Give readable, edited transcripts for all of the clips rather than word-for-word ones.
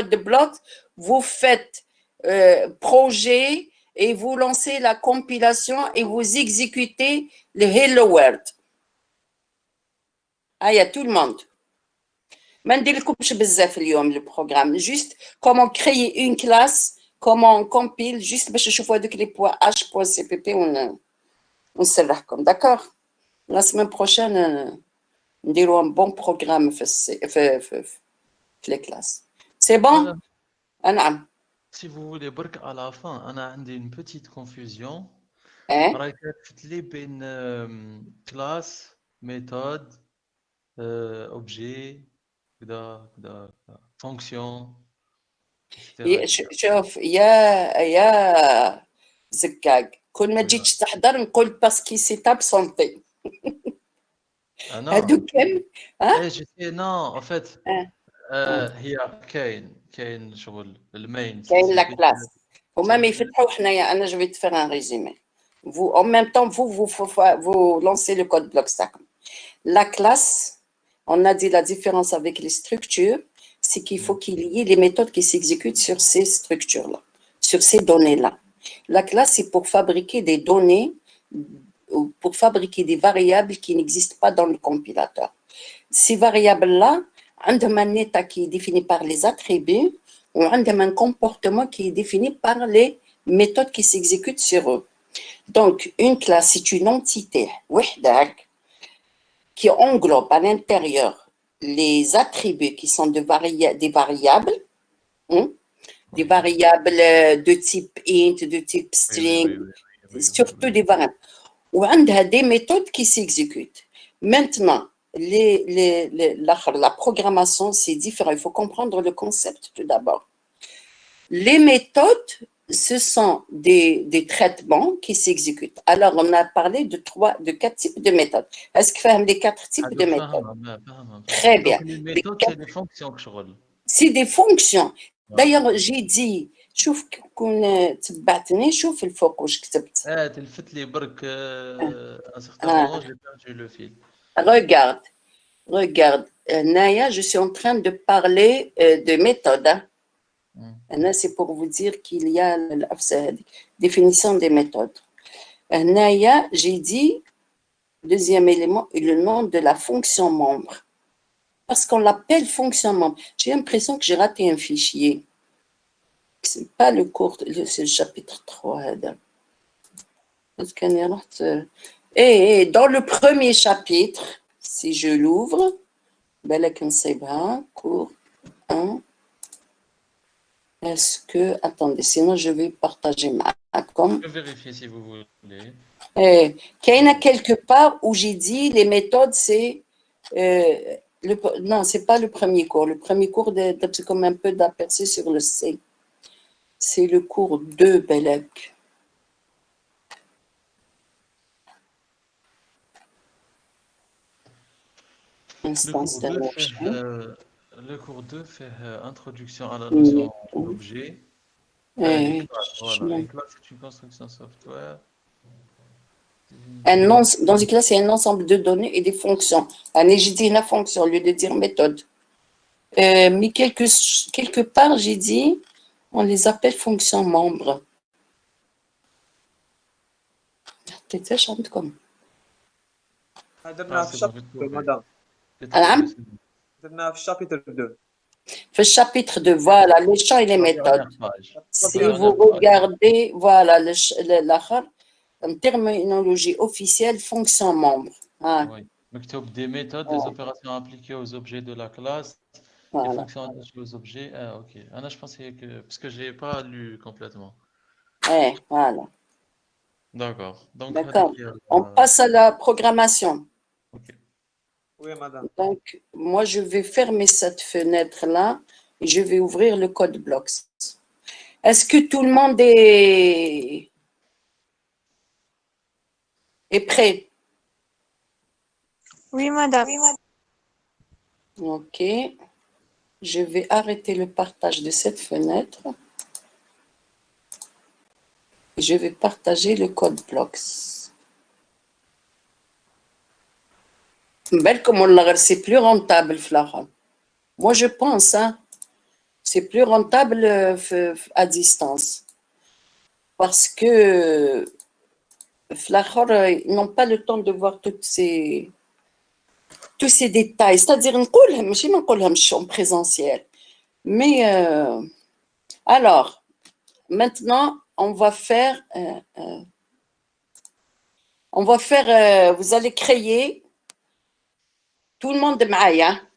code block, vous faites projet et vous lancez la compilation et vous exécutez le Hello World. Ah, il y a tout le monde. ما نديرلكمش بزاف اليوم le programme. Juste comment créer une classe, comment on compile, juste باش نشوفوا هذوك les points h.cpp ونسرحكم. D'accord? La semaine prochaine, نديروا un bon programme في les classes. C'est bon? نعم. Si vous voulez, برك à la fin, أنا عندي une petite confusion. Hein? راك كتبت لي بين classe, méthode, objet, كذا كذا fonction, etc. شوف يا زكاك كل ما Oui, تجيش تحضر نقول باسكي سي تابسونتي أنا هادو كامل إيه جيتي non en fait هي كاين شغل المين كاين لا كلاس هما ما يفتحوا حنايا انا جو في تفير ان ريزومي vous en même temps vous lancez le code block stack. La classe, on a dit la différence avec les structures, c'est qu'il faut qu'il y ait les méthodes qui s'exécutent sur ces structures-là, sur ces données-là. La classe, c'est pour fabriquer des données ou pour fabriquer des variables qui n'existent pas dans le compilateur. Ces variables-là, عندهم un état qui est défini par les attributs ou عندهم un comportement qui est défini par les méthodes qui s'exécutent sur eux. Donc, une classe, c'est une entité وحدك, qui englobe à l'intérieur les attributs qui sont des variables, des variables de type int, de type string, surtout des variables. Ou des méthodes qui s'exécutent. Maintenant, la programmation, c'est différent. Il faut comprendre le concept tout d'abord. Les méthodes, ce sont des traitements qui s'exécutent. Alors, on a parlé de 4 types de méthodes. Est-ce que vous avez les 4 types de méthodes? Très bien. Donc, les méthodes, c'est des fonctions que je roule. C'est des fonctions. D'ailleurs, j'ai dit, شوف كون تبعتني شوف الفوق واش كتبت. تلفت لي برك un certain moment, j'ai perdu le fil. Regarde. Naya, je suis en train de parler de méthodes. C'est pour vous dire qu'il y a la définition des méthodes. Naya, j'ai dit, deuxième élément, le nom de la fonction membre. Parce qu'on l'appelle fonction membre. J'ai l'impression que j'ai raté un fichier. Ce n'est pas le cours, c'est le chapitre 3. Et dans le premier chapitre, si je l'ouvre, cours 1. Est-ce que... Attendez, sinon je vais partager ma com. Je vais vérifier si vous voulez. Qu'il y en a quelque part où j'ai dit les méthodes, c'est... non, ce n'est pas le premier cours. Le premier cours, c'est comme un peu d'aperçu sur le C. C'est le cours 2, Belek. Instance de le cours 2 fait introduction à la notion d'objet. Voilà, une classe, c'est une construction software. Dans une classe, il y a un ensemble de données et des fonctions. J'ai dit une fonction au lieu de dire méthode. Mais quelque part, j'ai dit, on les appelle fonctions membres. كيفاش عندكم؟ درناها في الشابتر 2 مدام. نعم؟ درناها في الشابتر 2. في الشابتر 2 voilà les champs et les méthodes. Si vous regardez voilà l'autre terminologie officielle fonction membre. Oui. مكتوب des méthodes, des opérations appliquées aux objets de la classe, des fonctions attachées aux objets. Ah, ok. Anna, je pensais que parce que j'ai pas lu complètement. Voilà. D'accord. Donc, on passe à la programmation. Ok. Oui, madame. Donc, moi, je vais fermer cette fenêtre-là et je vais ouvrir le code blocks. Est-ce que tout le monde est prêt? Oui, madame. Ok. Je vais arrêter le partage de cette fenêtre. Et je vais partager le code blocks. Belle comme on l'a, c'est plus rentable, Flara. Moi, je pense, C'est plus rentable à distance. Parce que ils n'ont pas le temps de voir tous ces détails. C'est-à-dire, je suis en présentiel. Mais alors, maintenant, on va faire, vous allez créer, tout le monde معايا.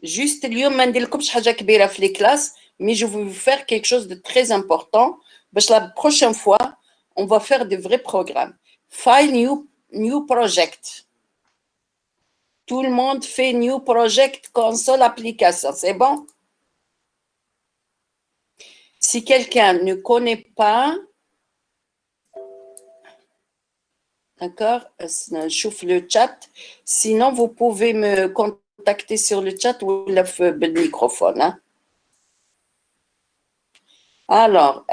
Juste اليوم ما نديرلكمش حاجة كبيرة في les classes, mais je vais vous faire quelque chose de très important. Parce que la prochaine fois, on va faire de vrais programmes. File new project. Tout le monde fait new project console application. C'est bon? Si quelqu'un ne connaît pas, d'accord, je chauffe le chat. Sinon, vous pouvez me contacter sur le chat ou le microphone. Hein? Alors,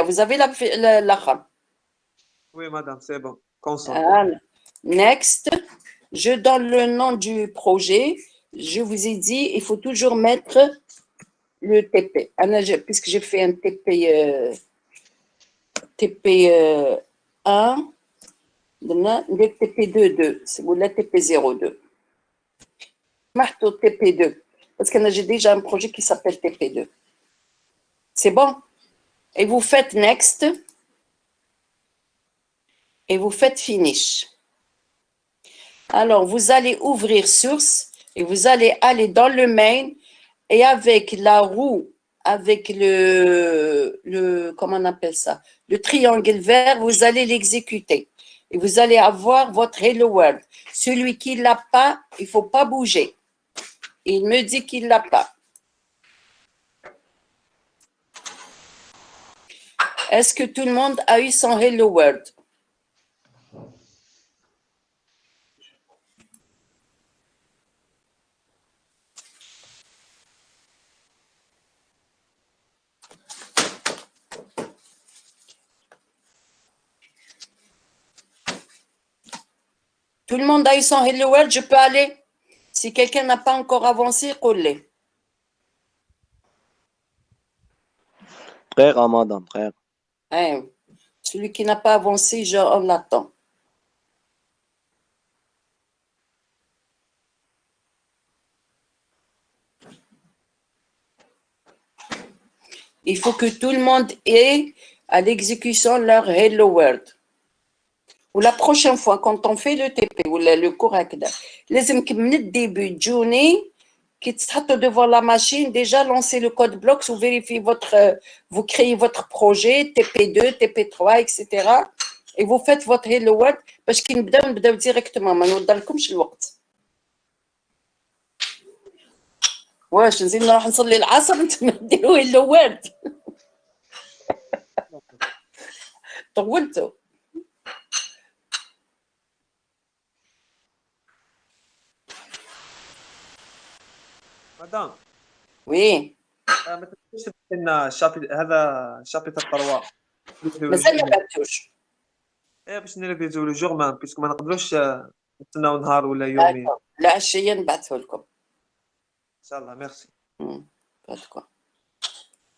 vous avez la RAM. Oui, madame, c'est bon. Console. Next, je donne le nom du projet. Je vous ai dit, il faut toujours mettre le TP. Puisque j'ai fait un TP, TP1, le TP2, ou la TP02. Marteau TP2. Parce que j'ai déjà un projet qui s'appelle TP2. C'est bon? Et vous faites Next. Et vous faites Finish. Alors, vous allez ouvrir Source et vous allez aller dans le main et avec la roue, avec comment on appelle ça, le triangle vert, vous allez l'exécuter. Et vous allez avoir votre Hello World. Celui qui ne l'a pas, il ne faut pas bouger. Il me dit qu'il ne l'a pas. Est-ce que tout le monde a eu son Hello World? Tout le monde a eu son Hello World, je peux aller? Si quelqu'un n'a pas encore avancé, collez. Frère, madame, frère. Hein, celui qui n'a pas avancé, on l'attend. Il faut que tout le monde ait à l'exécution leur Hello World. Ou la prochaine fois, quand on fait le TP ou le cours هكذا, لازم من الدébut تجوني كي تحطوا devant la machine, déjà lancer le code block, vous vérifiez vous créez votre projet TP2, TP3, etc. Et vous faites votre Hello World باش كي نبداو directement ما نوضلكمش الوقت. واش نزيد نروح نصلي العصر انتم ديروا Hello World. طولتوا. مدام. Oui. ما تنسيش تبعث لنا هذا شابيتر 3. مازال ما بعتوش. باش نريفيزيو لو جور مان بيسكو ما نقدروش نستناو نهار ولا يومين. لا عشية نبعثه لكم. ان شاء الله ميرسي. Pas de quoi.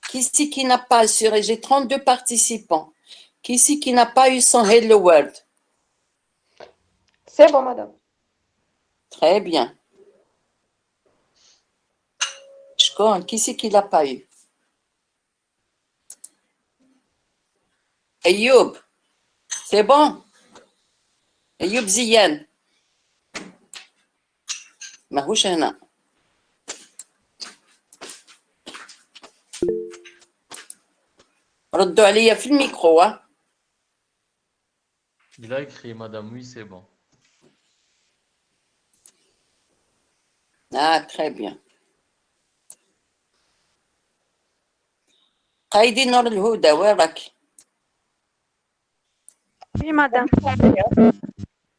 Qui n'a pas assuré? J'ai 32 participants. Qui n'a pas eu son Hello World? C'est bon, madame. Très bien. Qui l'a pas eu? Ayoub. C'est bon? Ayoub Ziyan. ماهوش هنا. ردوا عليا في الميكرو. Il a écrit, madame, oui, c'est bon. Ah, très bien. قايدين نور الهدى وين راك؟ Oui, madame.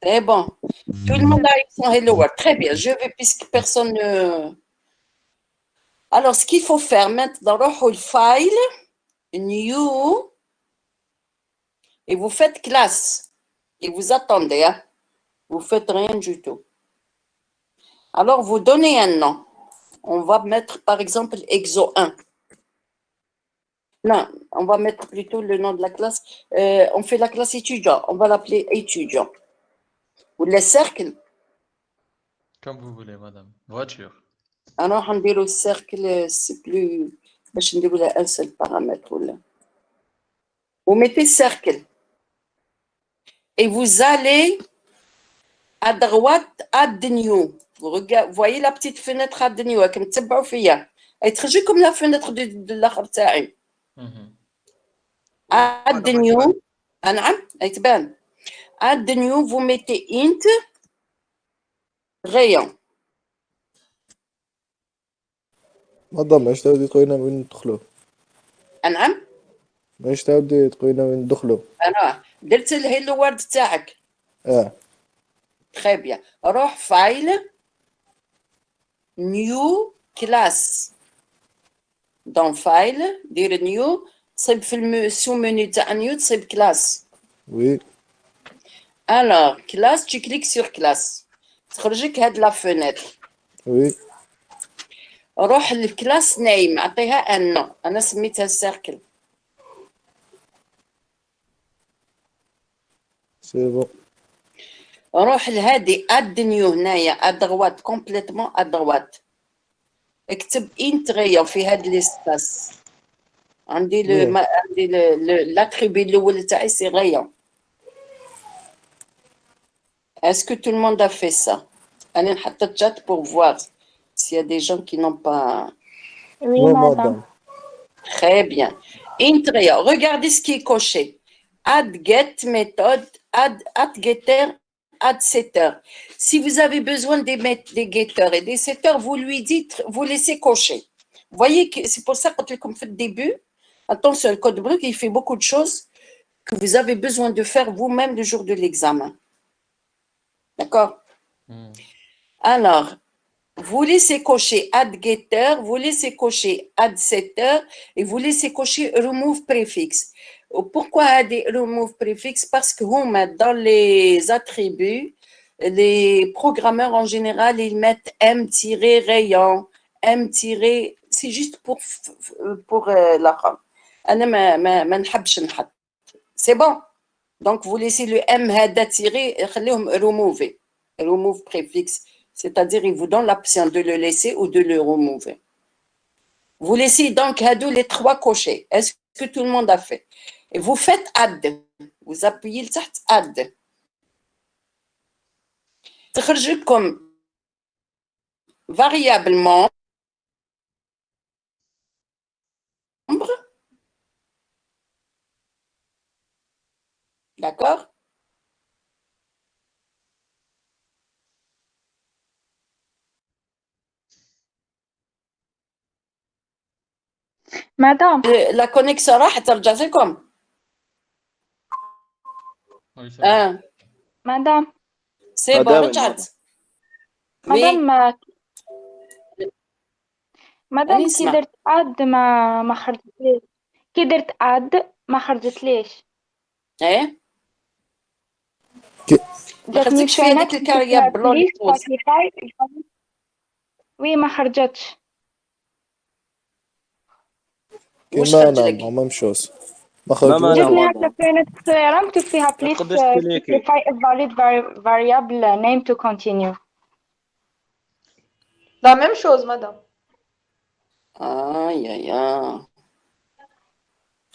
C'est bon. Tout le monde a eu son Hello World. Très bien. Je vais, puisque personne ne... Alors, ce qu'il faut faire maintenant, dans le file, new, et vous faites classe. Et vous attendez. Hein? Vous ne faites rien du tout. Alors, vous donnez un nom. on va mettre par exemple exo 1. Non, on va mettre plutôt le nom de la classe. On fait la classe étudiant, on va l'appeler étudiant. Ou le cercle. Comme vous voulez, madame. Voiture. Alors, on dit le cercle, c'est plus. Je ne dis un seul paramètre. Là. Vous mettez cercle. Et vous allez à droite, add new. Vous voyez la petite fenêtre add new. Elle est comme la fenêtre de la تاعي. Add new. نعم تبان. Add new, vous mettez int rayon. مدام اش تعاودي تقولينا وين ندخلو نعم اش تعاودي تقولينا وين ندخلو انا درت الهيلو وورد تاعك. Très bien. روح فايل نيو كلاس. dans فايل دير نيو تصيب في السو منيو تاع نيو تصيب كلاس. وي alors classe tu cliques sur classe تخرجك هاد لا فenêtre. وي روح للكلاس نيم اعطيها ان نو. انا سميتها سيركل. سي بون روح لهادي اد نيو هنايا ادغوات كومبليتمون ادغوات. اكتب انت غير في هاد ليسباس. عندي عندي لاتريبي الاول تاعي سي غير. Est-ce que tout le monde a fait ça? Allez, نحط chat pour voir s'il y a des gens qui n'ont pas. Oui, madame. Très bien. Intria, regardez ce qui est coché. Add get méthode, add getter, add setter. Si vous avez besoin des getters et des setters, vous lui dites, vous laissez cocher. Vous voyez que c'est pour ça que comme fait le début, attention, le code bloc, il fait beaucoup de choses que vous avez besoin de faire vous-même le jour de l'examen. D'accord? Alors, vous laissez cocher add getter, vous laissez cocher add setter et vous laissez cocher remove prefix. Pourquoi remove prefix? Parce que dans les attributs, les programmeurs en général, ils mettent M-rayon, M- c'est juste pour la RAM. C'est bon. Donc, vous laissez le M tiré et remove préfixe. C'est-à-dire, il vous donne l'option de le laisser ou de le remover. Vous laissez donc les trois cochers. Est-ce que tout le monde a fait? Et vous faites add. Vous appuyez le taht add. تخرج comme variable membre. D'accord? Madame. La connexion راحت رجعت لكم. Madame. C'est bon, رجعت. مدام كي درت اد ما خرجتليش. كي درت اد ما خرجتليش. ايه ما خرجتش في هذيك الكارية بلون. وي ما خرجتش. واش خرج لك؟ ما مشوش. ما خرجتش. جاتني هكا كانت صغيرة مكتوب فيها please specify a valid variable name to continue. La même chose, madame.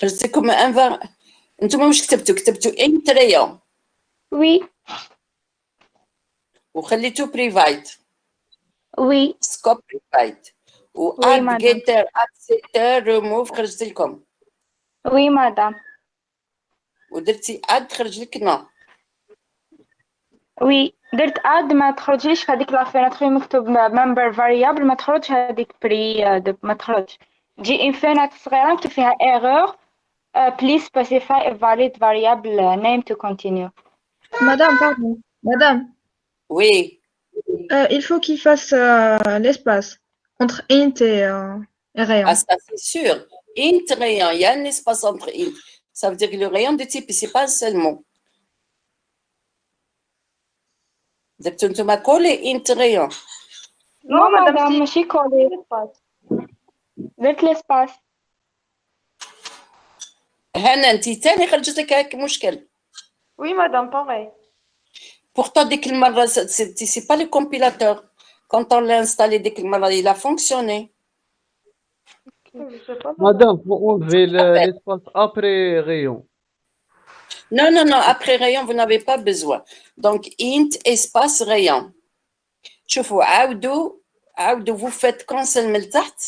خرجت لكم انتم واش كتبتوا انتريا وي وخليتو بريفايت وي سكوب بريفايت واد جيتر اد سيتر ريموف خرجت لكم وي مدام ودرتي اد خرج لك نو وي درت اد ما تخرجليش في هذيك لافيناتر مكتوب ممبر فاريابل ما تخرجش هذيك بري ما تخرج تجي ان فينات صغيره مكتوب فيها ايرور please specify a valid variable name to continue. Madame, pardon. Madame. Oui. Il faut qu'il fasse l'espace entre int et rayon. Ah, ça c'est sûr. Int rayon, il y a un espace entre int. Ça veut dire que le rayon de type, c'est pas un seul mot. انتم كولي int rayon. Non, madame, madame, si. ماشي كولي. درت l'espace. هنا انت تاني خرجت لك هيك مشكل. Oui, madame, pareil. Pourtant ديك المره c'est pas le compilateur. Quand on l'a installé ديك المره il a fonctionné. Je sais pas, madame. Madame, faut enlever Appelle. l'espace après rayon. Non, non, non, après rayon, vous n'avez pas besoin. Donc, int espace rayon. شوفوا عاودوا vous faites cancel من التحت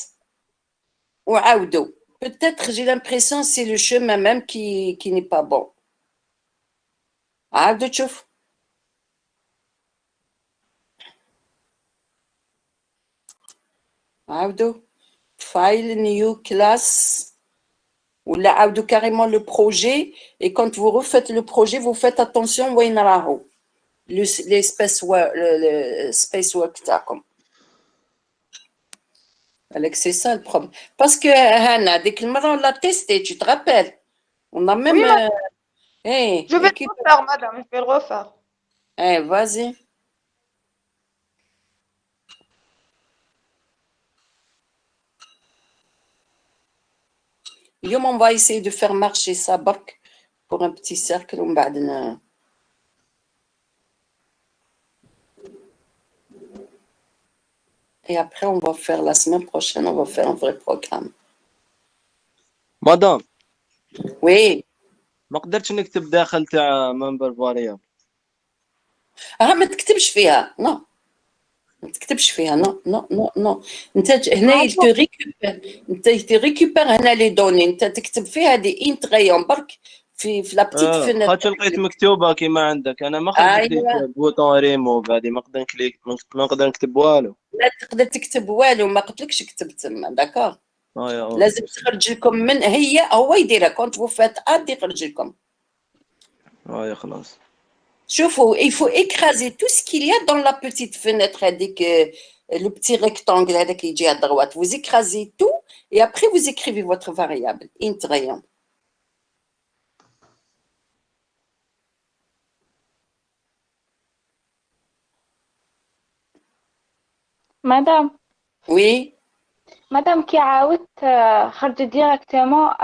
وعاودوا. Peut-être j'ai l'impression c'est le chemin même qui n'est pas bon. عاودوا تشوف. عاودوا file new class ou là عاودوا carrément le projet et quand vous refaites le projet vous faites attention وين راهو l'espace le space work تاعكم. Alex, c'est ça le problème. Parce que Hannah, dès que on l'a testé, tu te rappelles? On a même. Oui, madame. Hey, Je vais le refaire, madame, je vais le refaire. Hey, vas-y. Yom, on va essayer de faire marcher ça barque pour un petit cercle. Et après, on va faire la semaine prochaine, on va faire un vrai programme. مدام Oui. ما قدرتش نكتب داخل تاع ممبر فاريابل. ما تكتبش فيها. Non. ما تكتبش فيها. Non, non, non, non. انت هنا il te récupère. انت récupère هنا les données. انت تكتب فيها دي انت غيون برك في لا بتيت فينيتر. خاطر لقيت مكتوبه كيما عندك انا ما خرجت لي بوطون ريموف هذه ما نقدر نكليك ما نقدر نكتب والو. لا تقدر تكتب والو ما قلتلكش كتب تما داكور. لازم تخرج لكم من هو يديرها كونت فو فات ادي يخرج لكم. يا خلاص. شوفوا il faut écraser tout ce qu'il y a dans la petite fenêtre هذيك le petit rectangle هذاك يجي à droite. Vous écrasez tout et après vous écrivez votre variable int rayon. Madame. Oui. Madame كي عاودت خرجت directement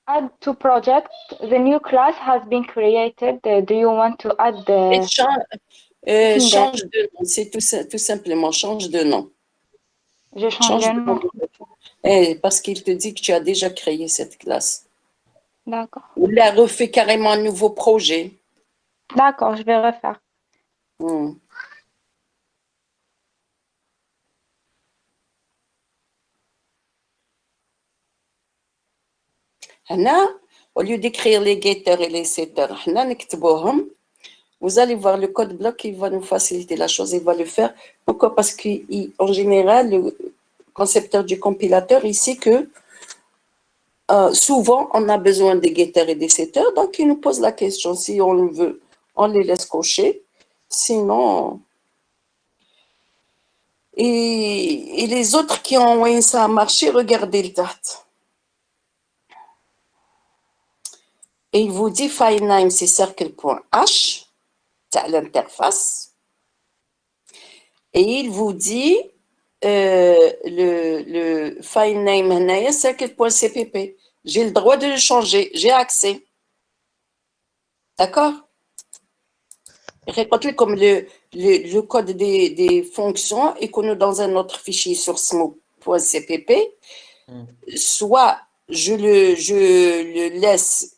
add to project. The new class has been created. Do you want to add change de nom, c'est tout simplement change de nom. Je change de nom. Parce qu'il te dit que tu as déjà créé cette classe. D'accord. Ou là, refait carrément un nouveau projet. D'accord, je vais refaire. Hana, au lieu d'écrire les getters et les setters, hana نكتبوهم. Vous allez voir le code bloc, il va nous faciliter la chose, il va le faire. Pourquoi? Parce qu'en général, le concepteur du compilateur, il sait que souvent, on a besoin des getters et des setters, donc il nous pose la question. Si on le veut, on les laisse cocher. Sinon... Et les autres qui ont envoyé ça à marcher, regardez le date. Et il vous dit file name, c'est circle.h. à l'interface et il vous dit le file name circuit.cpp. J'ai le droit de le changer, j'ai accès. D'accord? Récoltez comme le code des fonctions et qu'on est dans un autre fichier sur smoke.cpp. Soit je le laisse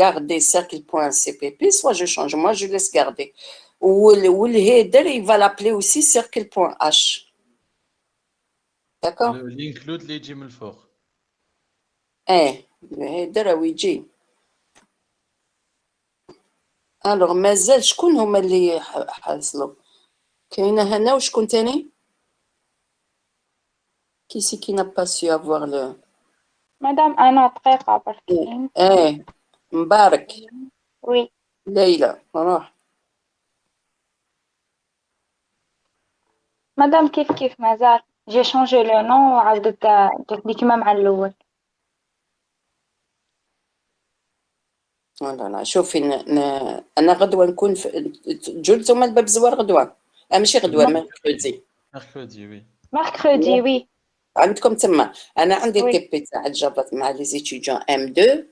garder circle.cpp, soit je change. Moi, je laisse garder. Ou le header, il va l'appeler aussi circle.h. D'accord? L'include les يجي من الفوق. le header où يجي. Alors, مازال شكون هما اللي حاصلوا؟ كاينة هنا وشكون تاني؟ Qui c'est qui n'a pas su avoir le... Madame, أنا دقيقة بركين. مبارك. Oui. ليلى روح. مدام كيف مازال جي شونجي لو نون وعاودت جاتني كيما مع الأول. لا شوفي أنا غدوة نكون جلتوا من الباب زوار غدوة ماشي غدوة mercredi. Mercredi, oui. Mercredi, oui. عندكم تما أنا عندي Oui. التيب تاع جافا مع les étudiants M2.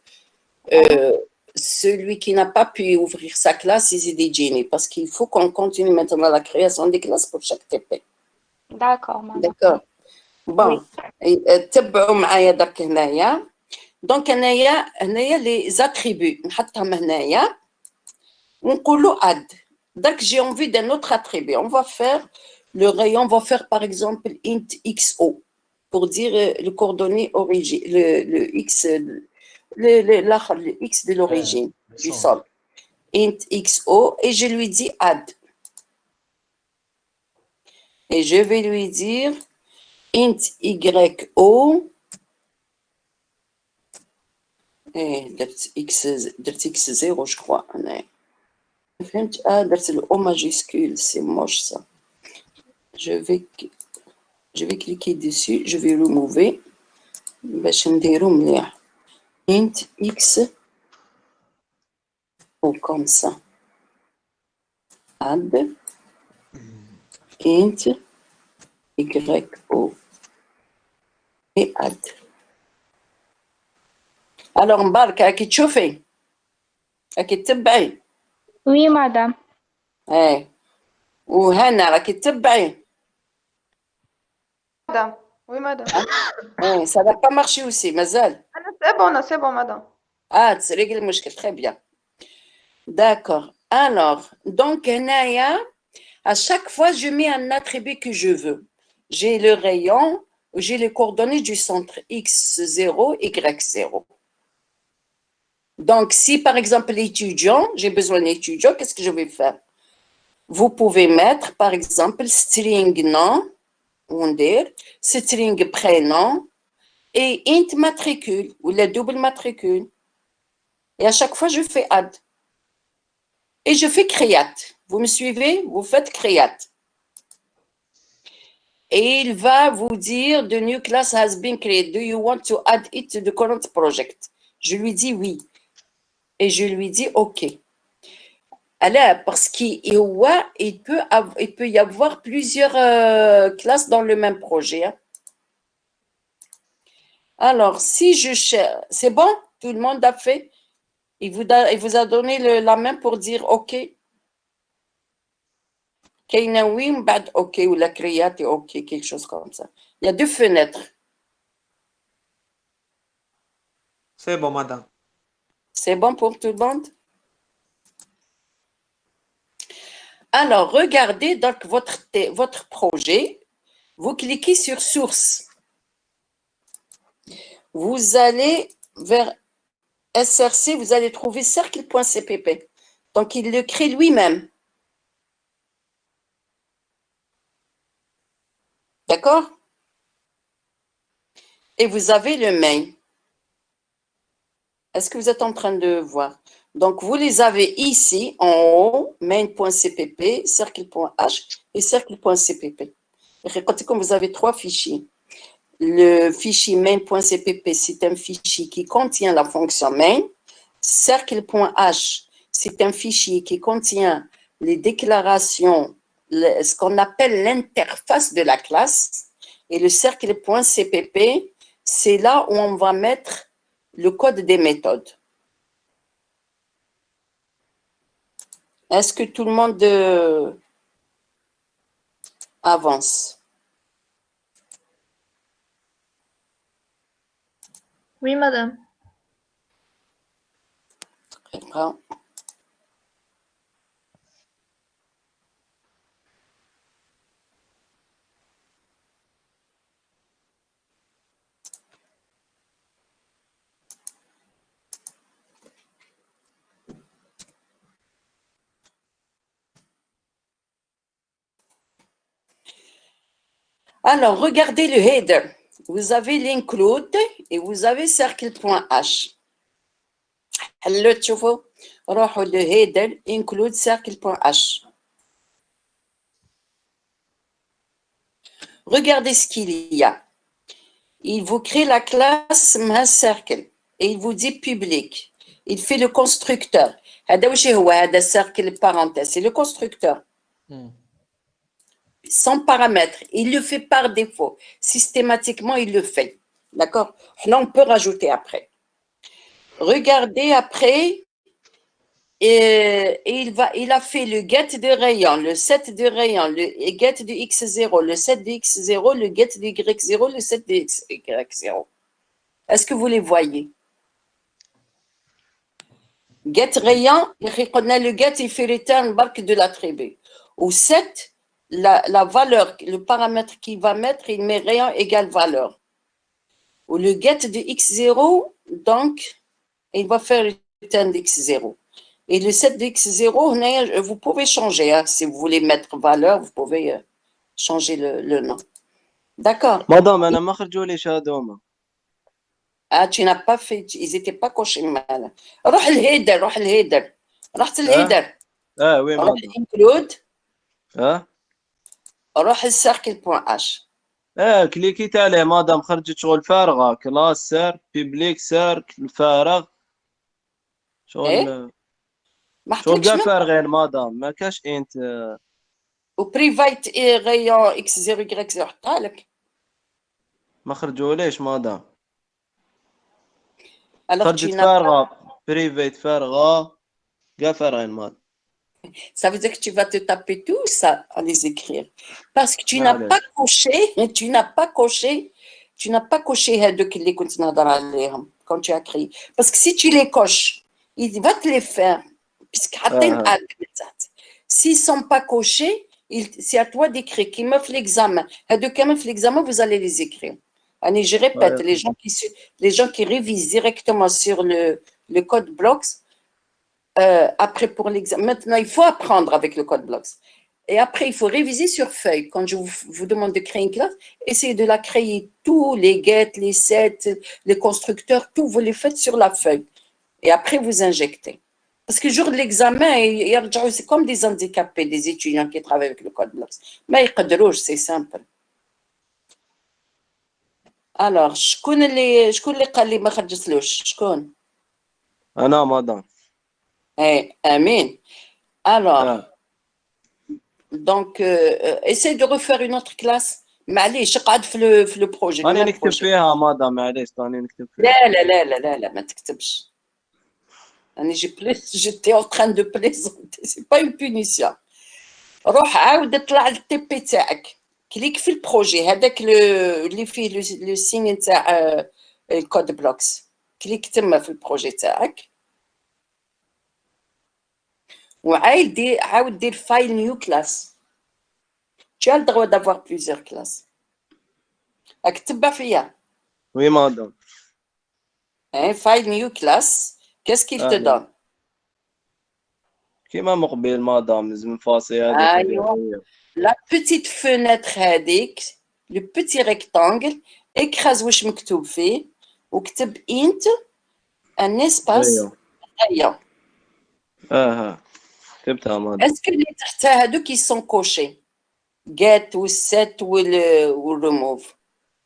Celui qui n'a pas pu ouvrir sa classe, il est gêné parce qu'il faut qu'on continue maintenant la création des classes pour chaque TP. D'accord, madame. D'accord. Bon, تبعوا معايا درك هنايا. دونك هنايا les attributs نحطهم هنايا ونقولوا add. Donc j'ai envie d'un autre attribut. On va faire le rayon, on va faire par exemple int xo pour dire le coordonnées origine, le x, le x de l'origine du sol. Int xo et je lui dis add. Et je vais lui dire int yo et x0 je crois. C'est le O majuscule, c'est moche ça. Je vais cliquer dessus, je vais remover. Int x ou comme ça. Add int yo et add. Alors مبارك راكي تشوفي راكي تتبعي. Oui, madame. ايه وهنا راكي تتبعي. Madame. Oui, madame. ايه ça va pas marcher aussi مازال. C'est bon, madame. تسرق المشكل très bien. D'accord. Alors donc هنايا à chaque fois je mets un attribut que je veux. J'ai le rayon, j'ai les coordonnées du centre x0, y0. Donc, si par exemple l'étudiant, j'ai besoin d'étudiant, qu'est-ce que je vais faire? Vous pouvez mettre par exemple string nom, on dit, string prénom et int matricule ou la double matricule. Et à chaque fois, je fais add. Et je fais create. Vous me suivez? Vous faites create. Et il va vous dire the new class has been created. Do you want to add it to the current project? Je lui dis oui. Et je lui dis OK. Alors, parce qu'il peut y avoir plusieurs classes dans le même projet. Hein. Alors, si je cherche, c'est bon? Tout le monde a fait? Il vous a donné la main pour dire OK. Kainaoui, OK, ou la créate, OK, quelque chose comme ça. Il y a deux fenêtres. C'est bon, madame. C'est bon pour tout le monde? Alors, regardez donc votre projet. Vous cliquez sur Source. Vous allez vers SRC, vous allez trouver cercle.cpp. Donc, il le crée lui-même. D'accord? Et vous avez le main. Est-ce que vous êtes en train de voir? Donc, vous les avez ici, en haut, main.cpp, cercle.h et cercle.cpp. Comme vous avez trois fichiers. Le fichier main.cpp, c'est un fichier qui contient la fonction main. Cercle.h, c'est un fichier qui contient les déclarations, ce qu'on appelle l'interface de la classe. Et le cercle.cpp, c'est là où on va mettre le code des méthodes. Est-ce que tout le monde avance? Oui, madame. Très bien. Alors, regardez le header. Vous avez l'include et vous avez cercle.h. هلا تشوفوا روحوا le header include cercle.h. Regardez ce qu'il y a. Il vous crée la classe cercle et il vous dit public. Il fait le constructeur. هذا وش هو هذا cercle parenthèse, c'est le constructeur. sans paramètre. Il le fait par défaut. Systématiquement, il le fait. D'accord? Là, on peut rajouter après. Regardez après. Et il a fait le get de rayon, le set de rayon, le get de x0, le set de x0, le get de y0, le set de y0. Est-ce que vous les voyez? Get rayon, on a le get, il fait return barque de l'attribut. Au set, la valeur, le paramètre qu'il va mettre, il met rayon égale valeur. Ou le get de x0, donc, il va faire return d'x0. Et le set de x0, vous pouvez changer. Hein. Si vous voulez mettre valeur, vous pouvez changer le nom. D'accord. مدام انا ما خرجوليش هذوما. Ah, tu n'as pas fait, ils n'étaient pas cochés mal. روح الهيدر رحت الهيدر. وين روح مدام؟ include. اه روح السيركل بوان اش. كليكيت عليه مدام خرجت شغل فارغه كلاس سيرك بيبليك سيرك الفارغ شغل إيه؟ ما شغل حطيتش كاع فارغين مدام ما كاش انت وبريفايت غيون اكس 0 y 0 حطها لك. ما خرجوليش مدام Alors, خرجت فارغه بريفيت فارغه كاع فارغين مدام. Ça veut dire que tu vas te taper tout ça à les écrire. Parce que tu n'as pas coché quand tu as créé. Parce que si tu les coches, il va te les faire. S'ils ne sont pas cochés, c'est à toi d'écrire. Qui me fait l'examen. L'examen, vous allez les écrire. Allez, je répète, les gens qui révisent directement sur le code blocks, après pour l'examen. Maintenant, il faut apprendre avec le code blocks. Et après, il faut réviser sur feuille. Quand je vous demande de créer une classe, essayez de la créer tous les get, les sets, les constructeurs, tout, vous les faites sur la feuille. Et après, vous injectez. Parce que le jour de l'examen, c'est comme des handicapés, des étudiants qui travaillent avec le code blocks. Mais c'est simple. Alors, شكون اللي قال لي ما خرجتلوش؟ شكون؟ انا مدام. Amen. Alors, donc, essaye de refaire une autre classe. معليش اقعد في لو بروجي. راني نكتب فيها مدام معليش راني نكتب فيها. لا ما تكتبش. j'étais en train de plaisanter. C'est pas une punition. روح عاود اطلع للتي بي تاعك. كليك في البروجي هذاك اللي فيه لو سين تاع الكود بلوكس. كليك تما في البروجي تاعك. وعاود دير فايل نيو كلاس. Tu as le droit d'avoir plusieurs classes. راك تتبع فيا. وي مدام. File new class. Qu'est-ce qu'il te donne? كيما مقبل مدام لازم فاصي هذيك. أيوة. La petite fenêtre هذيك le petit rectangle اكرز واش مكتوب فيه وكتب int un espace rayon. كتبتها مدام. Est-ce que اللي تحتها هذوك ils sont cochés? Get والset والremove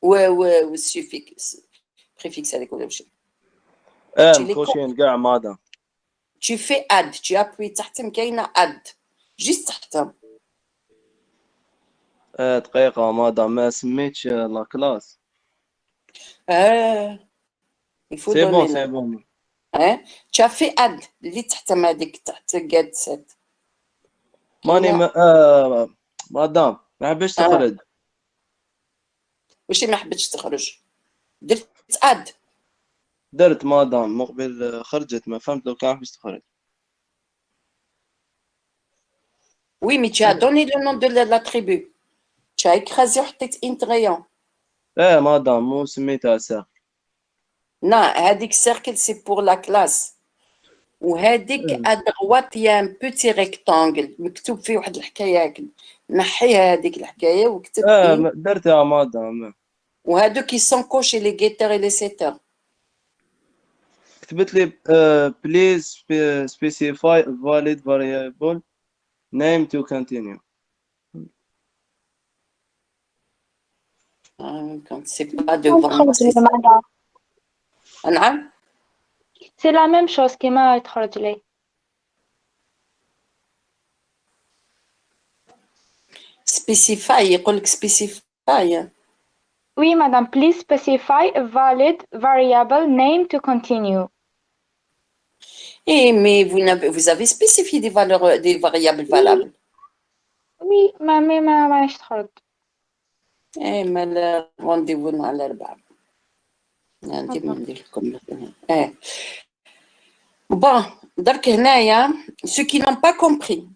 والsuffix préfixe هذيك ولا وش؟ كوشين كاع مدام. Tu fais add, tu appuies تحتهم كاينه add juste تحتهم. دقيقة مدام ما سميتش لا كلاس. Il faut سي بون donner سي le بون. Tu as fait add اللي تحتهم هذيك تحت get set. ماني مدام ما حبيتش تخرج. واش ما حبيتش تخرج؟ درت add. درت مدام مقبل خرجت ما فهمت لو كان حبيتش تخرج. Oui, mais tu as donné le nom de l'attribut. Tu as écrasé وحطيت int rayon. مدام مو سميتها سا. Non, هذيك circle c'est pour la classe. وهذيك à droite il y a un petit rectangle مكتوب فيه واحد الحكايه هكا. نحيها هذيك الحكايه وكتب درتها مدام. وهذوك ils sont cochés les getters et les setters. كتبت لي please specify valid variable name to continue. Quand c'est pas devant moi, c'est ça. نعم. C'est la même chose كيما تخرج لي. Specify, يقول لك specify. Oui, madame, please specify a valid variable name to continue. Eh, mais vous avez spécifié des valeurs, des variables valables. Oui, ما يشتغل. Eh, mais rendez-vous مع الأربعة. ديما ندير لكم. Eh. Bon, donc هنايا, ceux qui n'ont pas compris,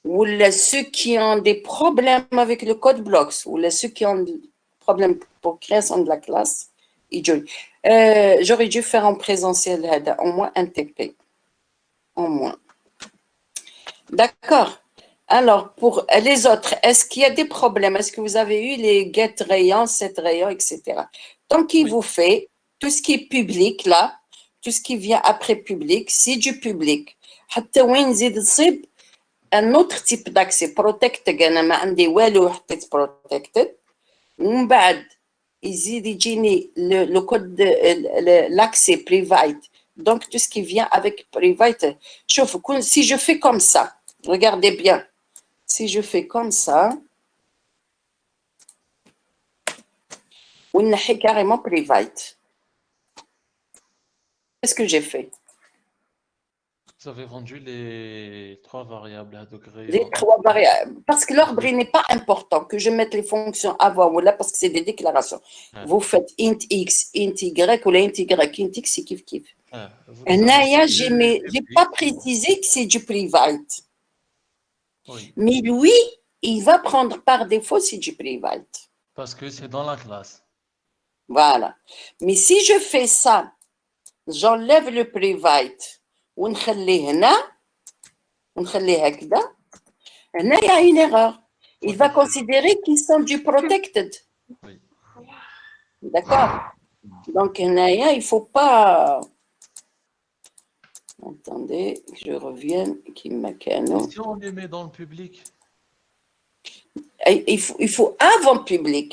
ou ceux qui ont des problèmes avec le code blocks, ou ceux qui ont des problèmes pour création de la classe, j'aurais dû faire en présentiel, au moins un TP. Au moins. D'accord. Alors, pour les autres, est-ce qu'il y a des problèmes? Est-ce que vous avez eu les get rayons, set rayons, etc. Donc, il vous fait tout ce qui est public, là, tout ce qui vient après public, c'est du public. حتى وين نزيد نصيب un autre type d'accès protected. أنا ما عندي والو حطيت protected. ومن بعد يزيد يجيني le code l'accès private. Donc, tout ce qui vient avec private. شوف, si je fais comme ça, regardez bien. Si je fais comme ça, on a carrément private. Qu'est-ce que j'ai fait? Vous avez rendu les 3 variables à degré. Les 3 variables. Parce que l'ordre n'est pas important que je mette les fonctions avant ou là parce que c'est des déclarations. Vous faites int x, int y ou int y, int x, c'est kiff kiff. Je n'ai pas précisé que c'est du private. Oui. Mais lui, il va prendre par défaut c'est du private. Parce que c'est dans la classe. Voilà. Mais si je fais ça, j'enlève le private ونخليه هنا ونخليه هكذا, هنا il y a une erreur. Il va considérer qu'ils sont du protected. Oui. D'accord. Donc هنا il faut pas. Attendez, je revienne. Si on les met dans le public. Il faut avant public.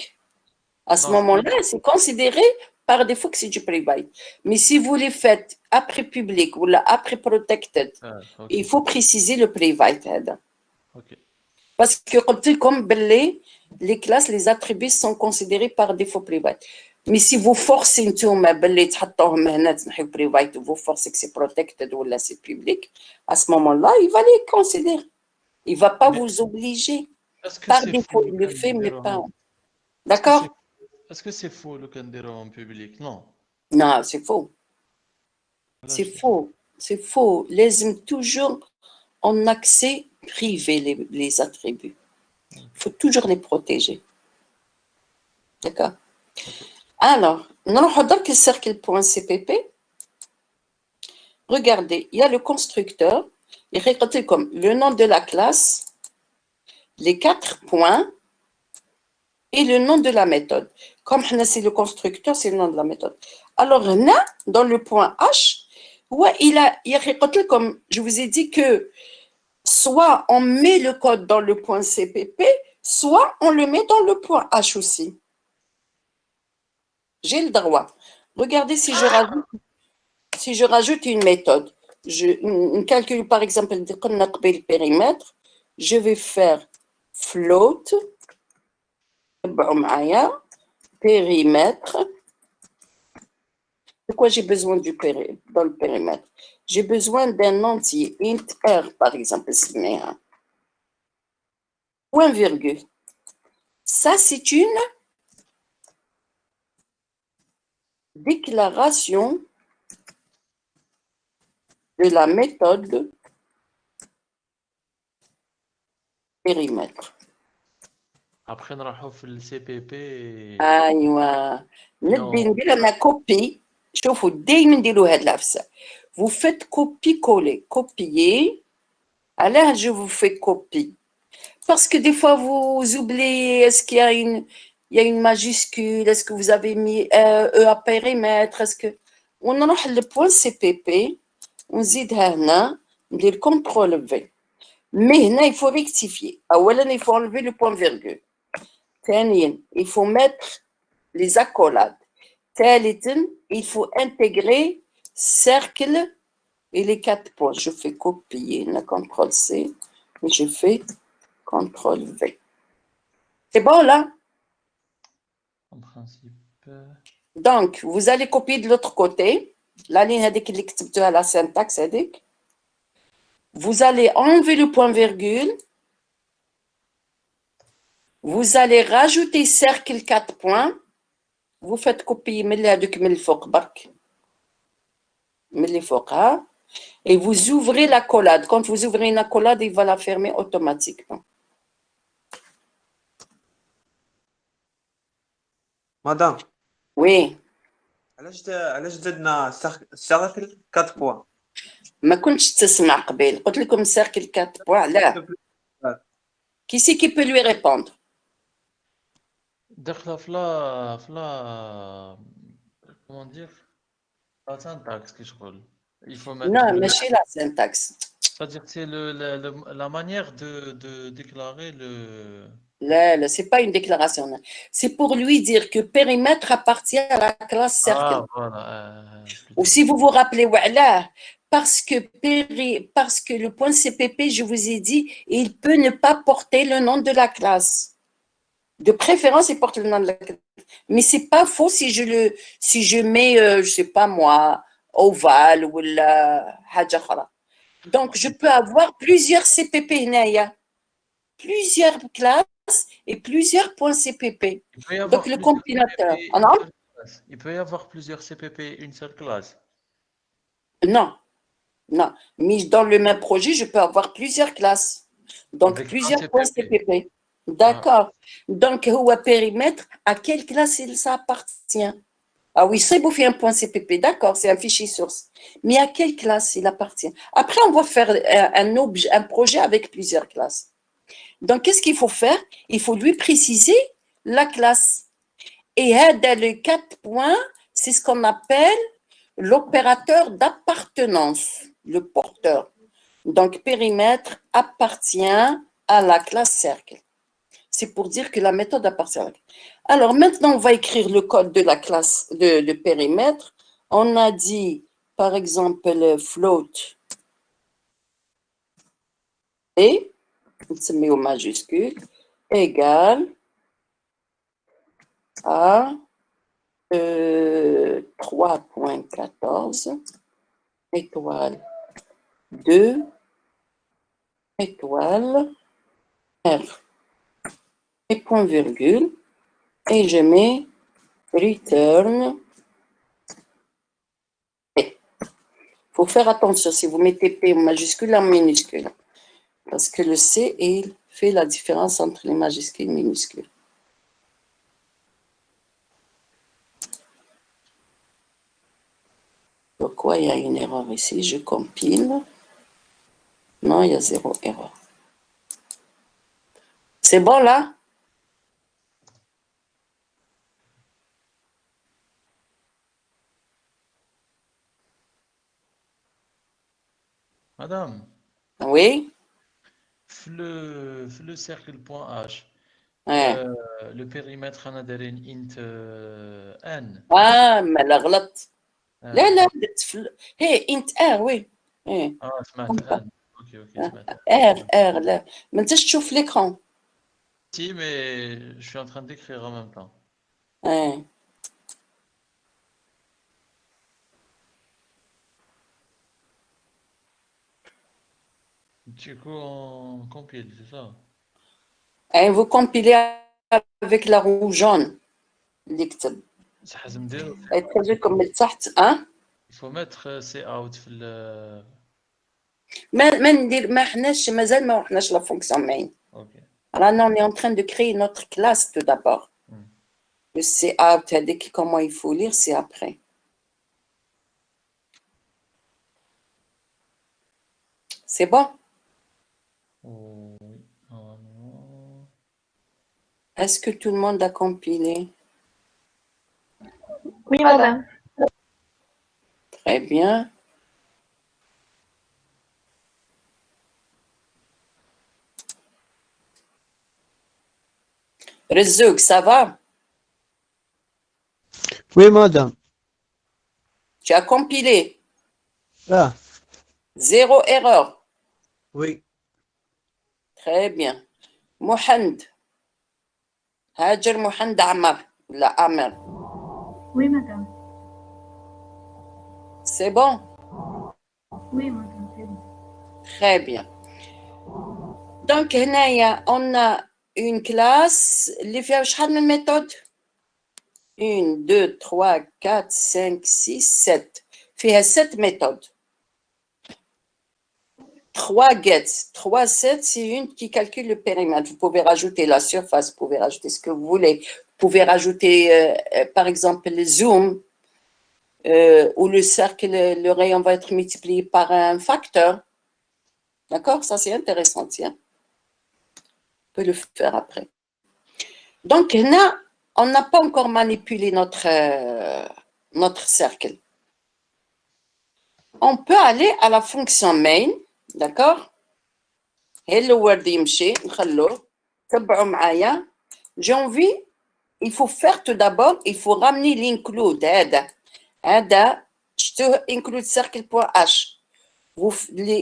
À ce moment-là, c'est considéré par défaut que c'est du private. Mais si vous les faites après public ou là après protected, okay, il faut préciser le private. Okay. Parce que comme les classes, les attributs sont considérés par défaut private. Mais si vous forcez private, vous forcez que c'est protected ou là c'est public, à ce moment-là, il va les considérer. Il ne va pas vous obliger. Par défaut, il le fait, mais pas. D'accord? Est-ce que c'est faux le candidat en public? Non. Non, c'est faux. C'est faux. C'est faux. Les aime toujours en accès privé, les attributs. Il faut toujours les protéger. D'accord? Alors, nous regardons le cercle.cpp. Regardez, il y a le constructeur. Il regarde comme le nom de la classe, les 4 points et le nom de la méthode. Comme c'est le constructeur, c'est le nom de la méthode. Alors, là, dans le point H, ouais, il a comme je vous ai dit que soit on met le code dans le point CPP, soit on le met dans le point H aussi. J'ai le droit. Regardez si je rajoute une méthode. Je calcule par exemple le périmètre. Je vais faire float. Périmètre. De quoi j'ai besoin dans le périmètre? J'ai besoin d'un entier, int r par exemple, point virgule. Ça, c'est une déclaration de la méthode périmètre. Après, on va faire le CPP. أيوة. نبي ندير أنا copie. شوفوا دايما نديروا هاد العفسة. Vous faites copier-coller. Copier. Alors, je vous fais copie. Parce que des fois, vous oubliez, est-ce qu'il y a une majuscule, est-ce que vous avez mis E à périmètre, est-ce que... On a le point CPP, on zide هنا, on dit CTRL V. Mais là, il faut rectifier. Il faut enlever le point virgule. Il faut mettre les accolades. Il faut intégrer cercle et les 4 points. Je fais copier, CTRL C, et je fais CTRL V. C'est bon là? En principe. Donc, vous allez copier de l'autre côté. La ligne هذيك اللي كتبتوها la syntaxe هذيك. Vous allez enlever le point-virgule. Vous allez rajouter cercle 4 points. Vous faites copier من هذوك من الفوق برك. من اللي فوقها. Et vous ouvrez la collade. Quand vous ouvrez une accolade, il va la fermer automatiquement. مدام Oui. علاش زدنا سيركل 4 بوان؟ ما كنتش تسمع قبل. قلت لكم cercle 4 points. لا. Qui c'est qui peut lui répondre? داخله comment dire la syntaxe qui je roule. Il faut mettre Non, mais chez la syntaxe. c'est-à-dire que c'est la manière de déclarer le Là, c'est pas une déclaration. C'est pour lui dire que périmètre appartient à la classe cercle. Ah, voilà. Ou si vous vous rappelez, voilà, parce que le point CPP, je vous ai dit, il peut ne pas porter le nom de la classe. De préférence, il porte le nom de la classe. Mais c'est pas faux si je mets, je sais pas moi, ovale ou la haja khara. Donc, je peux avoir plusieurs CPP هنايا, plusieurs classes et plusieurs points CPP. Il peut y avoir Donc, le plusieurs compilateur. CPP, Ah non? il peut y avoir plusieurs CPP, une seule classe. Non, non. Mais dans le même projet, je peux avoir plusieurs classes. Donc, Avec un plusieurs points CPP. CPP. D'accord. Donc, au périmètre, à quelle classe il s'appartient? Ah oui, c'est beau, un point CPP. D'accord, c'est un fichier source. Mais à quelle classe il appartient? Après, on va faire un projet avec plusieurs classes. Donc, qu'est-ce qu'il faut faire? Il faut lui préciser la classe. Et dans les 4 points, c'est ce qu'on appelle l'opérateur d'appartenance, le porteur. Donc, périmètre appartient à la classe cercle. C'est pour dire que la méthode appartient à la classe. Alors, maintenant, on va écrire le code de la classe de périmètre. On a dit, par exemple, float et, on se met au majuscule, égale à 3.14 étoile 2 étoile R et point virgule et je mets return. Il faut faire attention si vous mettez P majuscule en minuscule parce que le C il fait la différence entre les majuscules et les minuscules. Pourquoi il y a une erreur ici? Je compile. Non, il y a 0 erreur. C'est bon là? Madame, Oui? le cercle point H, Ouais. le périmètre on a درين int n. ما لا غلط. لا لا هي انت وي ايه سمعت n. Ok, سمعت ار لا ما انتش تشوف l'écran. Si, mais je suis en train d'écrire en même temps. Ouais. Du coup, on compile, c'est ça? Et vous compilez avec la roue jaune اللي كتب. تخرجكم من تحت Il faut mettre c'est out في ال ما ندير ما حناش مازال ما رحناش لا فونكسيون مين. رانا on est en train de créer notre classe tout d'abord. Le c'est out هذيك comment il faut lire c'est après. C'est bon? Oui. Est-ce que tout le monde a compilé? Oui, madame. Très bien. Rezouk, ça va? Oui, madame. Tu as compilé? Ah, 0 erreur. oui. Très bien. Mohand, Hajar Mohand Amar. La Amar. Oui, madame. C'est bon? Oui, madame, c'est bon. Très bien. Donc, on a une classe. Les filles, je une méthode. 1, 2, 3, 4, 5, 6, 7. Il y a 7 méthodes. 3 gets, 3 sets, c'est une qui calcule le périmètre. Vous pouvez rajouter la surface, vous pouvez rajouter ce que vous voulez. Vous pouvez rajouter, par exemple, le zoom, où le cercle, le rayon va être multiplié par un facteur. D'accord? Ça, c'est intéressant, tiens. On peut le faire après. Donc, là, on n'a pas encore manipulé notre cercle. On peut aller à la fonction main, d'accord? Hello world يمشي نخلوه تبعوا معايا. J'ai envie, il faut faire tout d'abord, il faut ramener l'include هذا شتوه include circle.h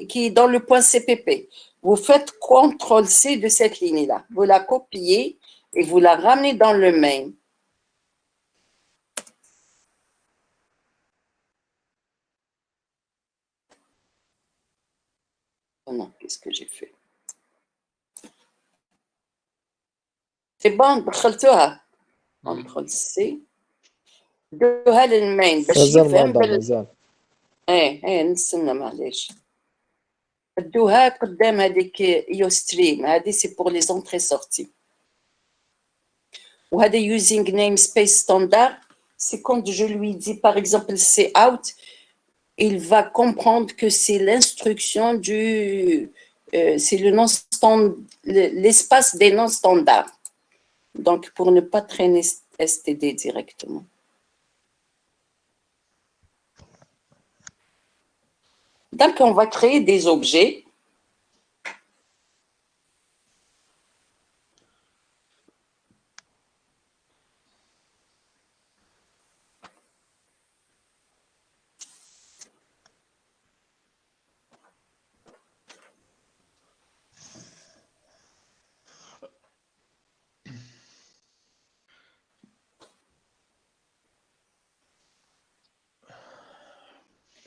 qui est dans le point CPP. Vous faites CTRL-C de cette ligne-là. Vous la copiez et vous la ramenez dans le main. Oh non, qu'est-ce que j'ai fait? C'est bon, دخلتوها. CTRL-C. دوها للمين باش مازال يفهم مادام مازال. ايه نستنى معليش. دوها قدام هذيك يو ستريم هذه سي بور لي زونتري سورتي. وهذا using namespace standard, c'est quand je lui dis par exemple c'est out, il va comprendre que c'est l'instruction du c'est le nom stand, l'espace des noms standards. Donc pour ne pas traîner STD directement. Donc on va créer des objets.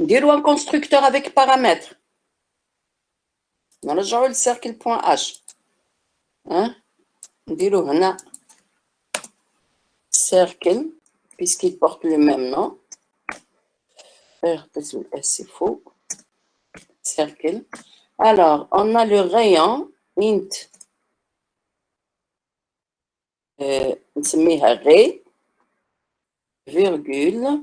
نديروا un constructeur avec paramètres. نرجعوا للcercle point H. نديروا هنا cercle puisqu'il porte le même nom. C'est faux. Cercle. Alors, on a le rayon int نسميها ray virgule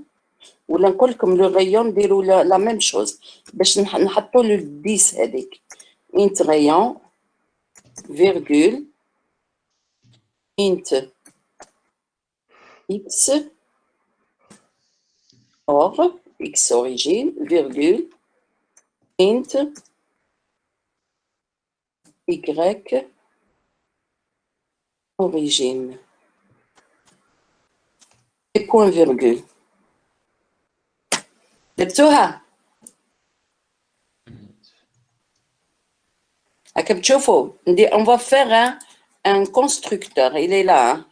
ولا نقول لكم le rayon نديروا la même chose باش نحطوا له 10 هذيك int rayon virgule int x or x origine virgule int y origine et point virgule. درتوها هكا تشوفوا on va faire un constructeur, il est là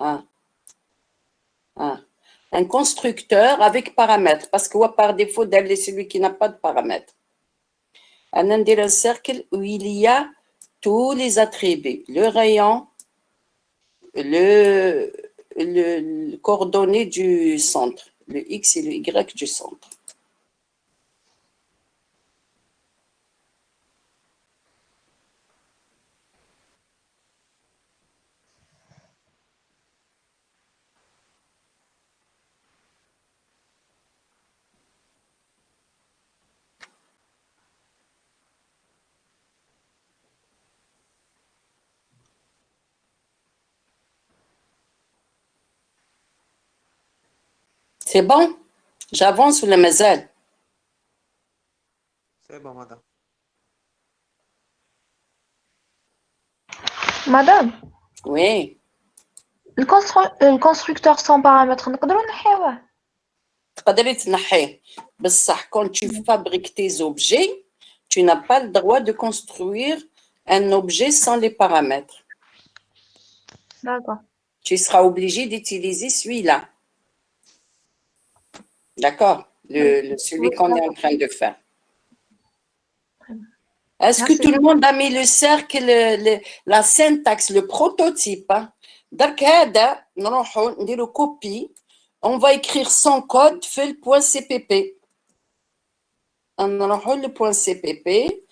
un constructeur avec paramètres parce que par défaut d'aller celui qui n'a pas de paramètres. On a un cercle où il y a tous les attributs, le rayon, le coordonnées du centre, le X et le Y du centre. C'est bon? J'avance ou la mazal? C'est bon, madame. Madame, Oui. le constructeur sans paramètres, نقدروا نحيوه. تقدري تنحيه بصح quand tu fabriques tes objets, tu n'as pas le droit de construire un objet sans les paramètres. D'accord. tu seras obligé d'utiliser celui-là. D'accord? Celui Oui, qu'on est en d'accord. train de faire. Très bien. Est-ce que Merci. tout le monde a mis le cercle, la syntaxe, le prototype? Hein? Donc, on dit le copie. On va écrire son code, fait le point CPP. On le point CPP.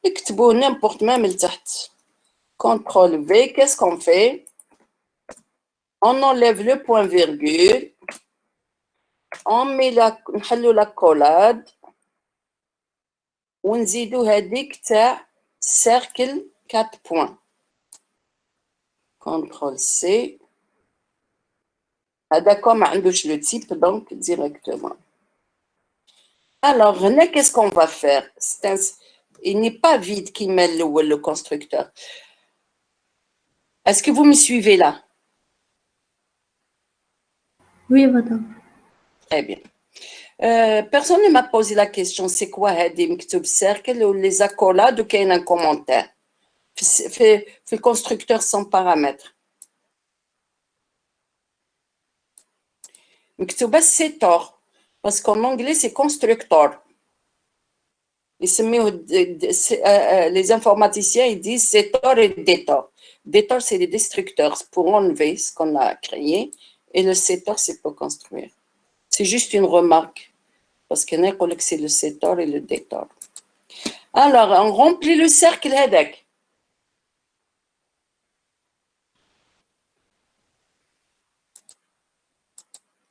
اكتبوه n'importe même لتحت. CTRL V, qu'est-ce qu'on fait? On enlève le point virgule. On met la collade. ونزيدو هذيك تاع cercle 4 points. CTRL C. D'accord, ما عندوش le type donc directement. Alors, qu'est-ce qu'on va faire? Il n'est pas vide qui met le constructeur. Est-ce que vous me suivez là? Oui, madame. Très bien. Personne ne m'a posé la question, c'est quoi هذه مكتوب cercle ou les accolades ou qu'il y a un commentaire? Fait le constructeur sans paramètre. مكتوبة setor, parce qu'en anglais c'est constructor. Les informaticiens ils disent setor et detor. Detor c'est les destructeurs pour enlever ce qu'on a créé et le setor c'est pour construire. C'est juste une remarque parce qu'il y en a que c'est le setor et le detor. Alors on remplit le cercle هذاك.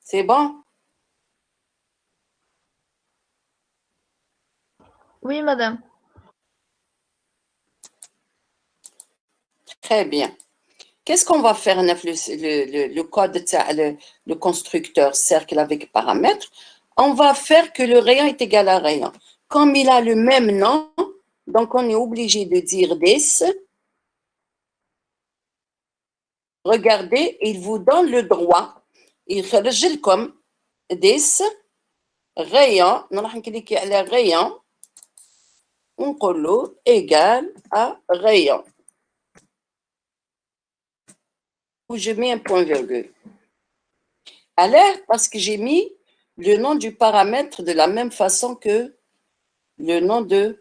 C'est bon? Oui, madame. Très bien. Qu'est-ce qu'on va faire le code, le constructeur cercle avec paramètres? On va faire que le rayon est égal à rayon. Comme il a le même nom, donc on est obligé de dire this. Regardez, il vous donne le droit. Il خرج comme this rayon. نروح نكليكي على rayon. ونقول له égal à rayon. Où je mets un point virgule. Alors, parce que j'ai mis le nom du paramètre de la même façon que le nom de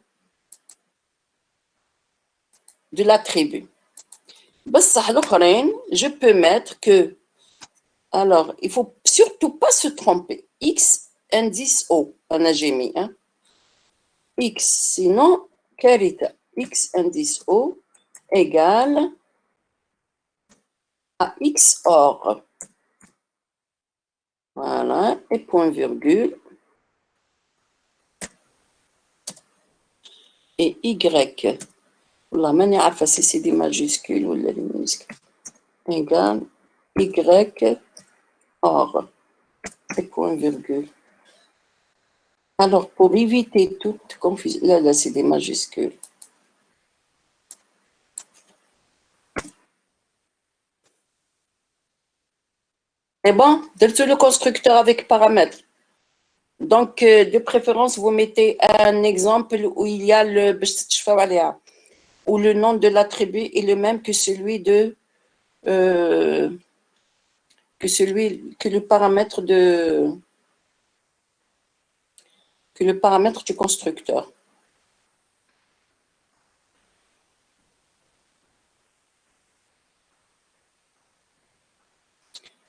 l'attribut. Je peux mettre que, alors, il ne faut surtout pas se tromper. X indice O, on a j'ai mis. Hein? X, sinon, carita. X indice O égale à X OR. Voilà, et point virgule. Et Y. والله ماني عارفة si c'est des majuscules ou des minuscules. Égal Y or et point virgule. Alors, pour éviter toute confusion, là c'est des majuscules. C'est bon? Delta le constructeur avec paramètres. Donc, de préférence, vous mettez un exemple où il y a où le nom de l'attribut est le même que celui de que le paramètre du constructeur.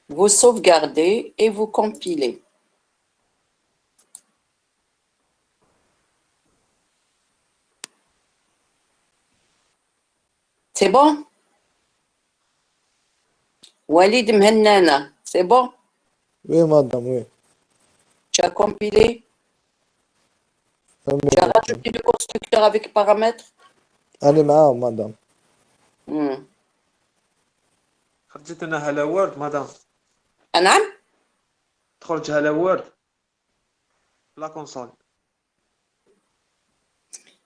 Vous sauvegardez et vous compilez. C'est bon? Walid Mhennana, c'est bon? Oui, madame, oui. Tu as compilé? Tu as rajouté le constructeur avec paramètres? أنا معاهم madame. خرجت لنا هلا وورد مدام. نعم؟ تخرج هلا وورد لا كونسول.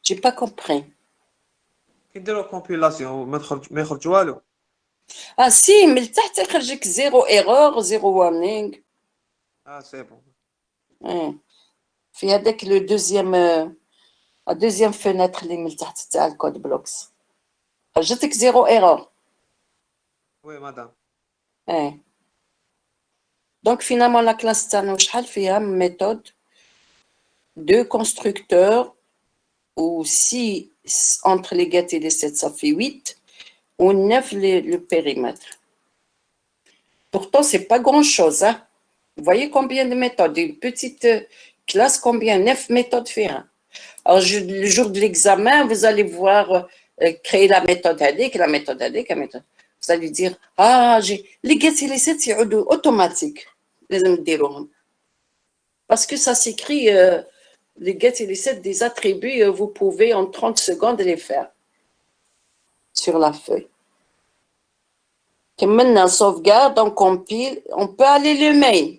J'ai pas compris. كي نديرو كومبيلاسيون ما يخرج والو. Ah si, mais le تحت يخرجك zéro erreur, zéro warning. سي بون. في هذاك لو دوزيام فenêtre اللي من تحت تاع الكود بلوكس. خرجتك zéro erreur. وي مدام. Eh. Donc finalement la classe تاعنا وشحال فيها méthode de constructeurs ou si entre les get et les 7 ça fait 8 ou 9 le périmètre. Pourtant c'est pas grand chose hein. Vous voyez combien de méthodes, une petite classe, combien 9 méthodes fait un. Alors le jour de l'examen vous allez voir créer la méthode هذيك la méthode هذيك la méthode. Vous allez dire ah j'ai les get et les 7 يعودوا automatique لازم نديروهم. Parce que ça s'écrit les get et les set des attributs, vous pouvez en 30 secondes les faire sur la feuille. Comme maintenant, sauvegarde, on compile, on peut aller le main.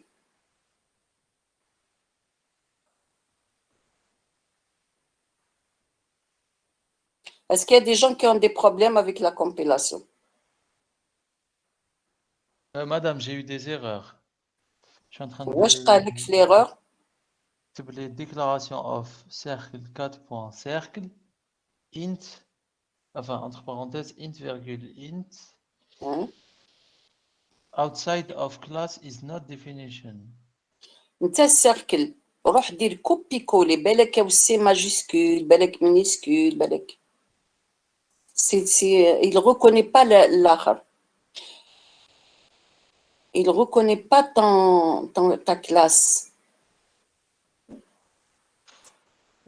Est-ce qu'il y a des gens qui ont des problèmes avec la compilation? Madame, j'ai eu des erreurs. Je suis en train Moi, je avec l'erreur. les déclarations of cercle 4 points cercle int, enfin entre parenthèses int virgule int. Outside of class is not definition. انت السيركل روح دير كوبي كولي بالك سي ماجيسكول بالك مينيسكول بالك il reconnaît pas l'akhar. Il reconnaît pas ta classe.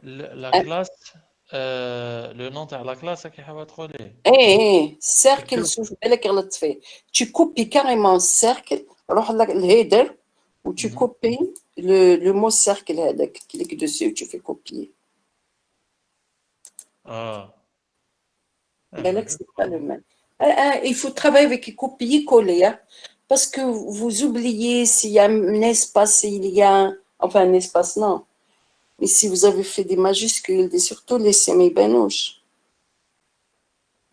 La classe le nom de la classe qui va être relais. ايه cercle شوف بالك غلطت فيه. Tu copies carrément cercle روح الهيدر و tu copies le mot cercle هذاك clique dessus et tu fais copier. Ah. بالك c'est pas le même. Il faut travailler avec copier-coller hein, parce que vous oubliez s'il y a un espace, il y a enfin un espace non. Mais si vous avez fait des majuscules, surtout laissez ما يبانوش.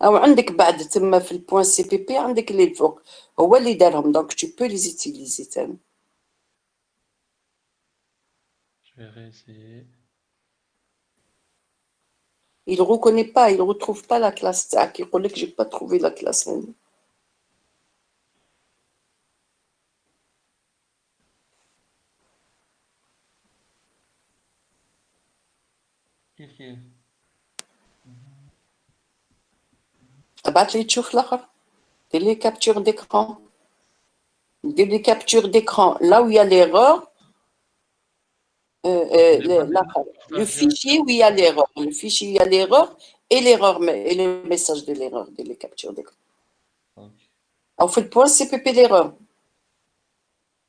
أو عندك بعد تما في البوان سي بي بي عندك اللي الفوق هو اللي دارهم donc tu peux les utiliser تاني. Je vais réessayer. Il reconnaît pas, il retrouve pas la classe تاعك يقول لك j'ai pas trouvé la classe. كيف تبعت لي تشوف الاخر دير لي كابتور d'écran. دير لي كابتور d'écran là où il y a l'erreur. Le fichier où il y a l'erreur, le fichier où il y a l'erreur et l'erreur et le message de l'erreur de les captures d'écran. On fait le point CPP l'erreur.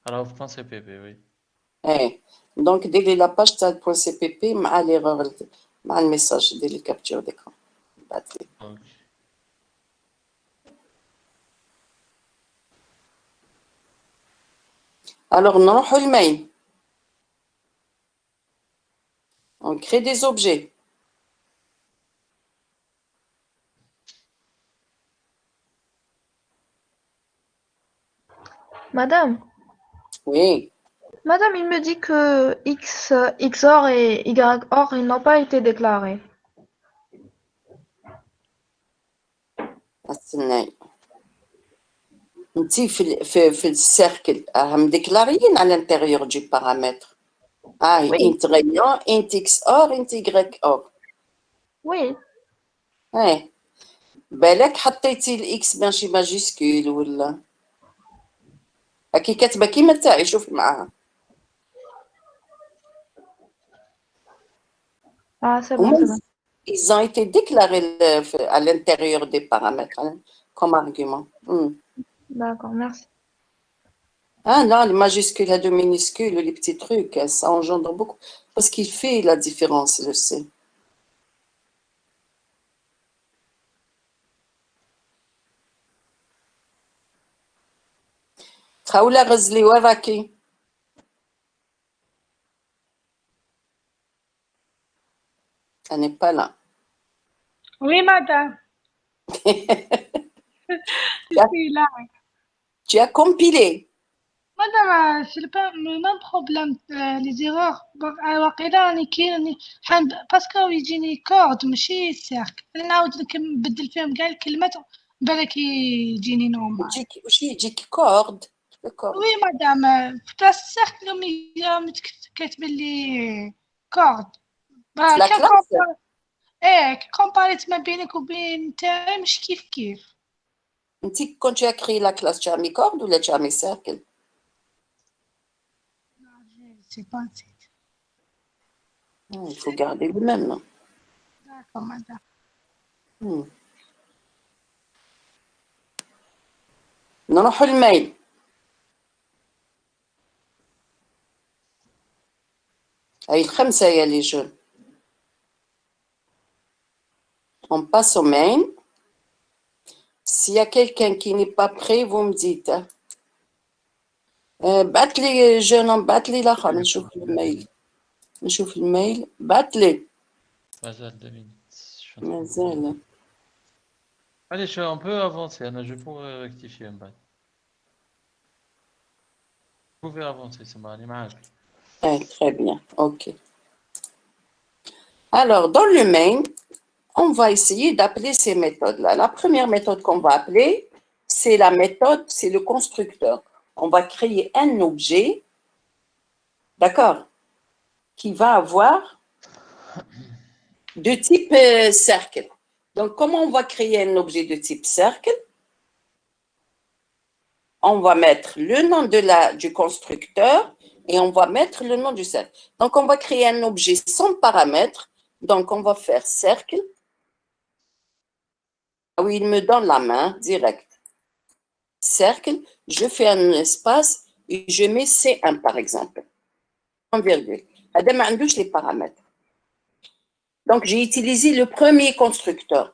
Alors point CPP oui. Donc dès la page tu as le point CPP مع l'erreur مع le message de les captures d'écran. Alors نروحوا المين. On crée des objets. Madame, Oui. Madame, il me dit que X, XOR et YOR, ils n'ont pas été déclarés. استناي. انتي في السيركل راهم ديكلاريين à l'intérieur du paramètre. Oui. int rayon, int XOR, int YOR. Oui. بالك حطيتي الاكس ماشي ماجيسكول ولا هكي كاتبه كيما تاعي شوفي معاها. Ah, c'est bon, c'est bon. Ils ont été déclarés à l'intérieur des paramètres hein, comme argument. D'accord, merci. Ah non, les majuscules et les minuscules, les petits trucs, ça engendre beaucoup. Parce qu'il fait la différence, je sais. Traoula Razli Waraki. Elle n'est pas là. Oui, madame. Je suis là. Tu as compilé. Madame, c'est le même problème, les erreurs. واقيلا راني كاين باسكو يجيني كود ماشي سيرك. نعاود نبدل فيهم كاع الكلمات بالك يجيني نورمال. يجيك وش يجيك كورد. وي مدام في بلاصة السيركل كاتبين لي كورد. لا كان كلاس كومباريت ما بينك وبين تاعي مش كيف. انت quand tu as créé la classe tu as mis corde ou là tu as mis cercle. سي با نسيت. Il faut garder le même. داكور مدام. نروحوا الميل. هاي الخمسة يا لي جون. On passe au mail. S'il y a quelqu'un qui n'est pas prêt, vous me dites. بعت لي جون بعت لي الاخر نشوف الميل. نشوف الميل بعت لي. مازال 2 minutes. مازال. Allez, on peut avancer, Anna, je pourrais rectifier un bail. Vous pouvez avancer, c'est mal, Très bien, ok. Alors, dans le main, on va essayer d'appeler ces méthodes-là. La première méthode qu'on va appeler, c'est la méthode, c'est le constructeur. On va créer un objet, d'accord, qui va avoir de type cercle. Donc, comment on va créer un objet de type cercle? On va mettre le nom du constructeur et on va mettre le nom du cercle. Donc, on va créer un objet sans paramètres. Donc, on va faire cercle. Ah oui, il me donne la main direct. Cercle, je fais un espace et je mets C1 par exemple. En virgule. Adem andouche les paramètres. Donc, j'ai utilisé le premier constructeur.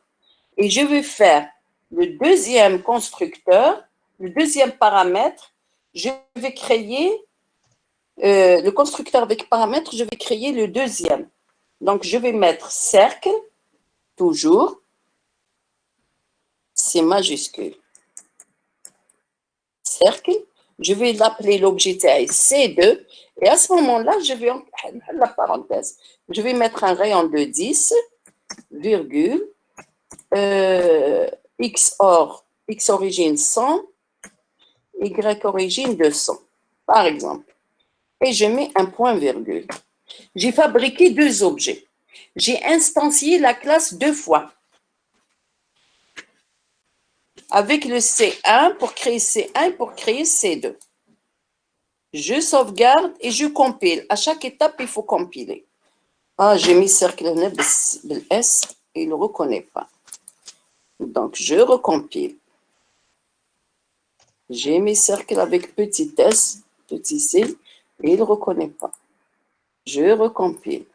Et je vais faire le deuxième constructeur, le deuxième paramètre. Je vais créer le constructeur avec paramètre, je vais créer le deuxième. Donc, je vais mettre cercle, toujours, c'est majuscule. Cercle, je vais l'appeler l'objet C2, et à ce moment-là, je vais, la parenthèse, je vais mettre un rayon de 10, virgule, x origine 100, y origine 200, par exemple. Et je mets un point virgule. J'ai fabriqué deux objets. J'ai instancié la classe deux fois. Avec le C1 pour créer C1 et pour créer C2. Je sauvegarde et je compile. À chaque étape, il faut compiler. Ah, j'ai mis cercle S et il ne reconnaît pas. Donc, je recompile. J'ai mis cercle avec petit s, petit c, et il ne reconnaît pas. Je recompile.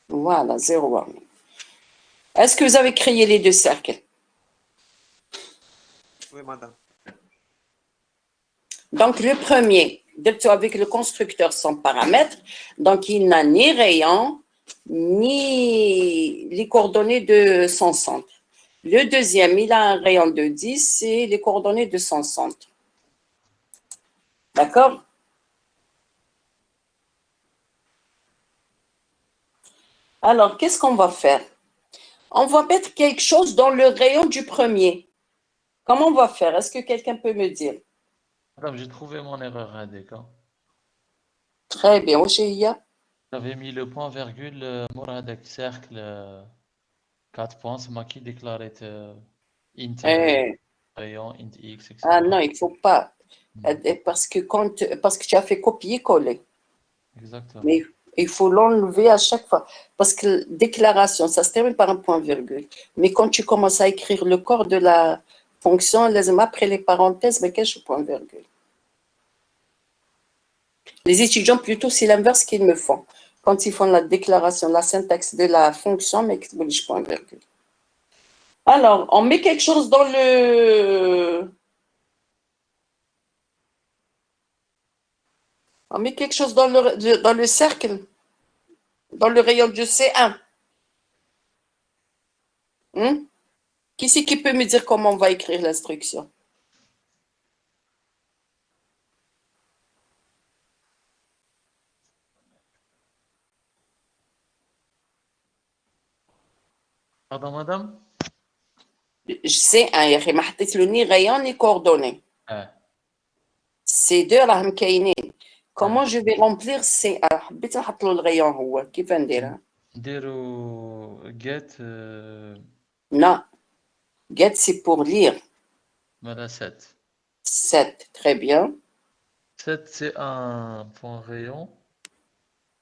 Voilà, 0 warning. Est-ce que vous avez créé les deux cercles? Oui, madame. Donc, le premier, avec le constructeur sans paramètre, donc il n'a ni rayon, ni les coordonnées de son centre. Le deuxième, il a un rayon de 10 et les coordonnées de son centre. D'accord? Alors, qu'est-ce qu'on va faire? On va mettre quelque chose dans le rayon du premier. Comment on va faire? Est-ce que quelqu'un peut me dire? Madame, j'ai trouvé mon erreur, hein, d'accord? Très bien, Oshia. J'avais mis le point virgule, Mourad, cercle, 4 points, c'est moi qui déclarait int rayon, int x, etc. Ah non, il ne faut pas. Parce que tu as fait copier-coller. Exactement. Mais il faut l'enlever à chaque fois. Parce que déclaration, ça se termine par un point-virgule. Mais quand tu commences à écrire le corps de la fonction, après les parenthèses, mais qu'est-ce que point-virgule? Les étudiants, plutôt, c'est l'inverse qu'ils me font. Quand ils font la déclaration, la syntaxe de la fonction, mais qu'ils ne point-virgule. Alors, on met quelque chose dans le... On met quelque chose dans le cercle, dans le rayon du C1. Qui c'est qui peut me dire comment on va écrire l'instruction? Pardon, madame? C1 يا أخي ما حطيت له ni rayon ni coordonnées. C2 راهم كاينين. Comment je vais remplir C1 حبيت نحط له الغيون هو كيف نديرها؟ نديرو get Non. Get c'est pour lire. voilà 7. 7, très bien. 7 c'est un point rayon.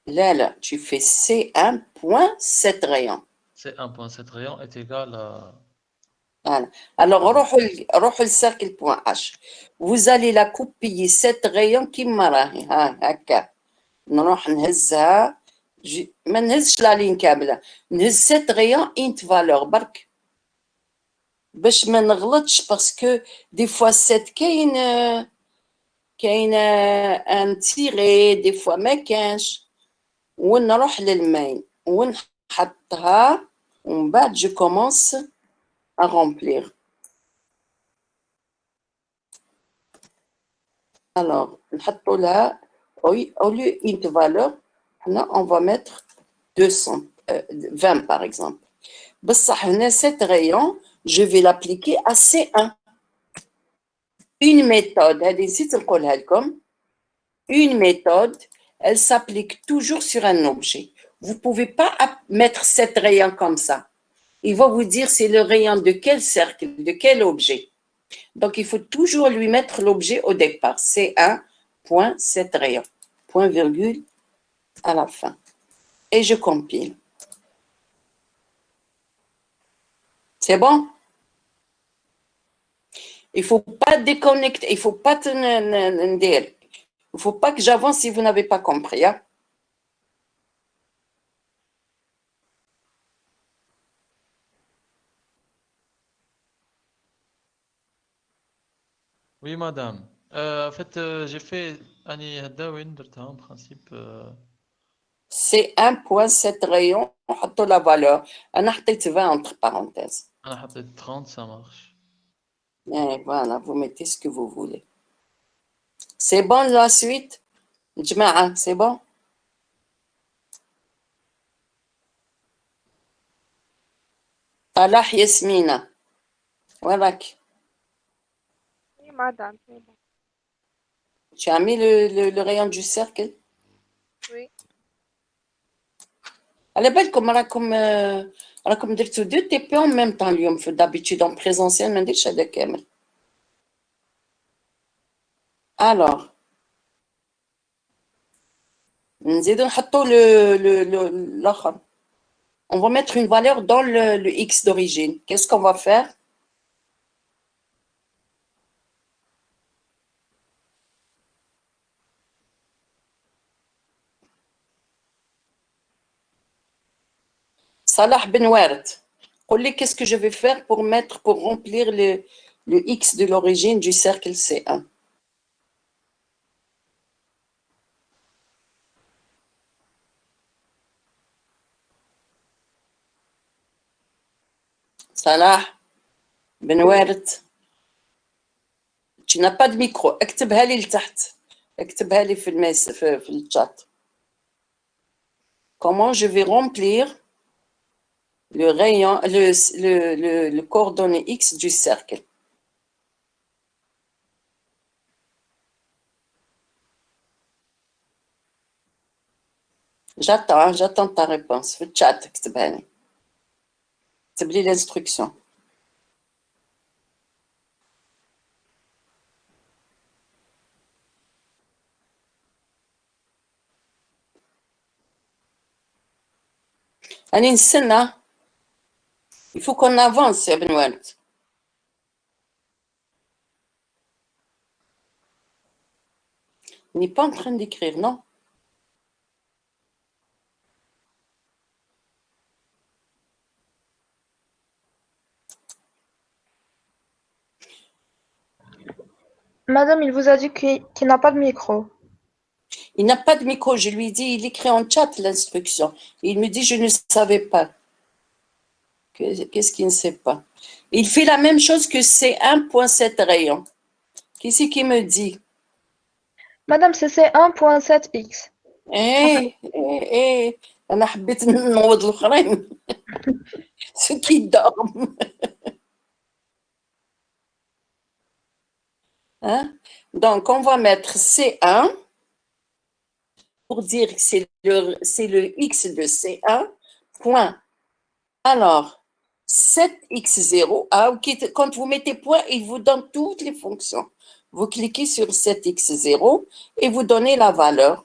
Là, tu fais C1 point 7 rayons. C'est 1.7 rayon est égal à... Voilà. Alors, روحوا le cercle point H. Vous allez la copier 7 rayons كيما راهي هكا. نروح نهزها ما نهزش لا لين كاملة. نهز 7 rayons int valeur برك. باش ما نغلطش باسكو دي فوا 7 كاين ان تيري دي فوا ما كانش ونروح للمين ونحطها ومن بعد جو كومونس à remplir. Alors, نحطوا لها au lieu int valeur, on va mettre 200, 20 par exemple. بصح هنا cette rayon, je vais l'appliquer à C1. Une méthode, هذه نسيت نقولها لكم. Une méthode, elle s'applique toujours sur un objet. Vous ne pouvez pas mettre cette rayon comme ça. Il va vous dire c'est le rayon de quel cercle, de quel objet. Donc, il faut toujours lui mettre l'objet au départ. C1, point, cette rayon. Point, virgule, à la fin. Et je compile. C'est bon? Il ne faut pas déconnecter, il ne faut pas il ne faut pas que j'avance si vous n'avez pas compris. Hein? Oui, madame. En fait, j'ai fait Annie Hadda en principe. C'est 1.7 rayons, on la valeur. On a 20 entre parenthèses. On a 30, ça marche. Et voilà, vous mettez ce que vous voulez. C'est bon la suite? C'est bon? صلاح ياسمينة وين راك؟ Oui, madame, c'est bon. Tu as mis le rayon du cercle? Oui. على بالكم راكم درتو دو تي بي en même temps اليوم في d'habitude en présentiel ما نديرش هذا كامل. Alors نزيدو نحطو l'autre. On va mettre une valeur dans le X d'origine. Qu'est-ce qu'on va faire? Salah Ben Ward, qu'est-ce que je vais faire pour remplir le X de l'origine du cercle C1? Salah Ben Ward, tu n'as pas de micro. اكتبها لي لتحت. اكتبها لي في الchat. Comment je vais remplir le rayon, le coordonnée X du cercle? J'attends ta réponse. Le chat, c'est l'instruction. Il faut qu'on avance, Ibn Wald. Il n'est pas en train d'écrire, non? Madame, il vous a dit qu'il n'a pas de micro. Il n'a pas de micro. Je lui ai dit, il écrit en chat l'instruction. Il me dit, je ne savais pas. Qu'est-ce qu'il ne sait pas? Il fait la même chose que C1.7 rayon. Qu'est-ce qui me dit? Madame, c'est 1.7x. أنا حبيت نعوض الآخرين. Ceux qui dorment. Hein? Donc, on va mettre C1 pour dire que c'est le x de C1, point. Alors, 7x0, quand vous mettez point, il vous donne toutes les fonctions. Vous cliquez sur 7x0 et vous donnez la valeur.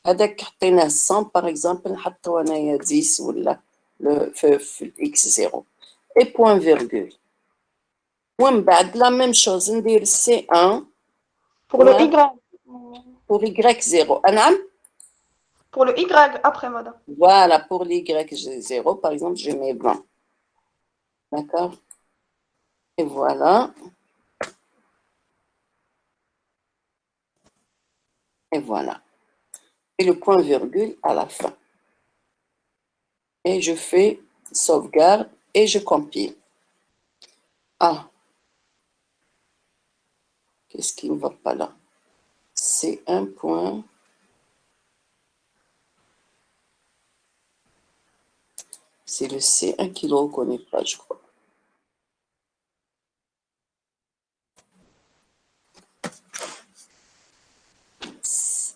Avec 100, par exemple, 10 ou le x0. Et point virgule. La même chose, on dit C1 Pour le Y. pour Y0. Pour le Y après, madame. Voilà, pour l'Y0, par exemple, je mets 20. D'accord? Et voilà. Et voilà. Et le point virgule à la fin. Et je fais sauvegarde et je compile. Ah. Qu'est-ce qui ne va pas là? C'est un point. C'est le C1 qui ne le reconnaît pas, je crois.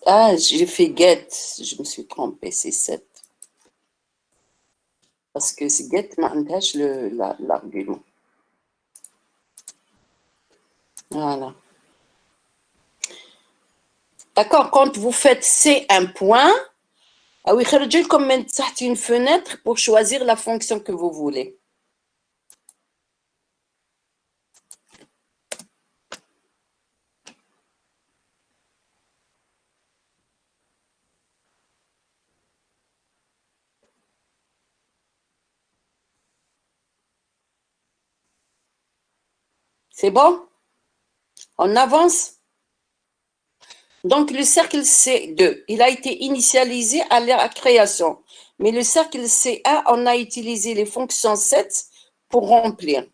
Ah, j'ai fait get. Je me suis trompée, c'est 7. Parce que c'est get m'intèche l'argument. Voilà. D'accord, quand vous faites C1 point, ah oui, comme une fenêtre pour choisir la fonction que vous voulez. C'est bon? On avance? Donc, le cercle C2, il a été initialisé à la création. Mais le cercle C1, on a utilisé les fonctions 7 pour remplir.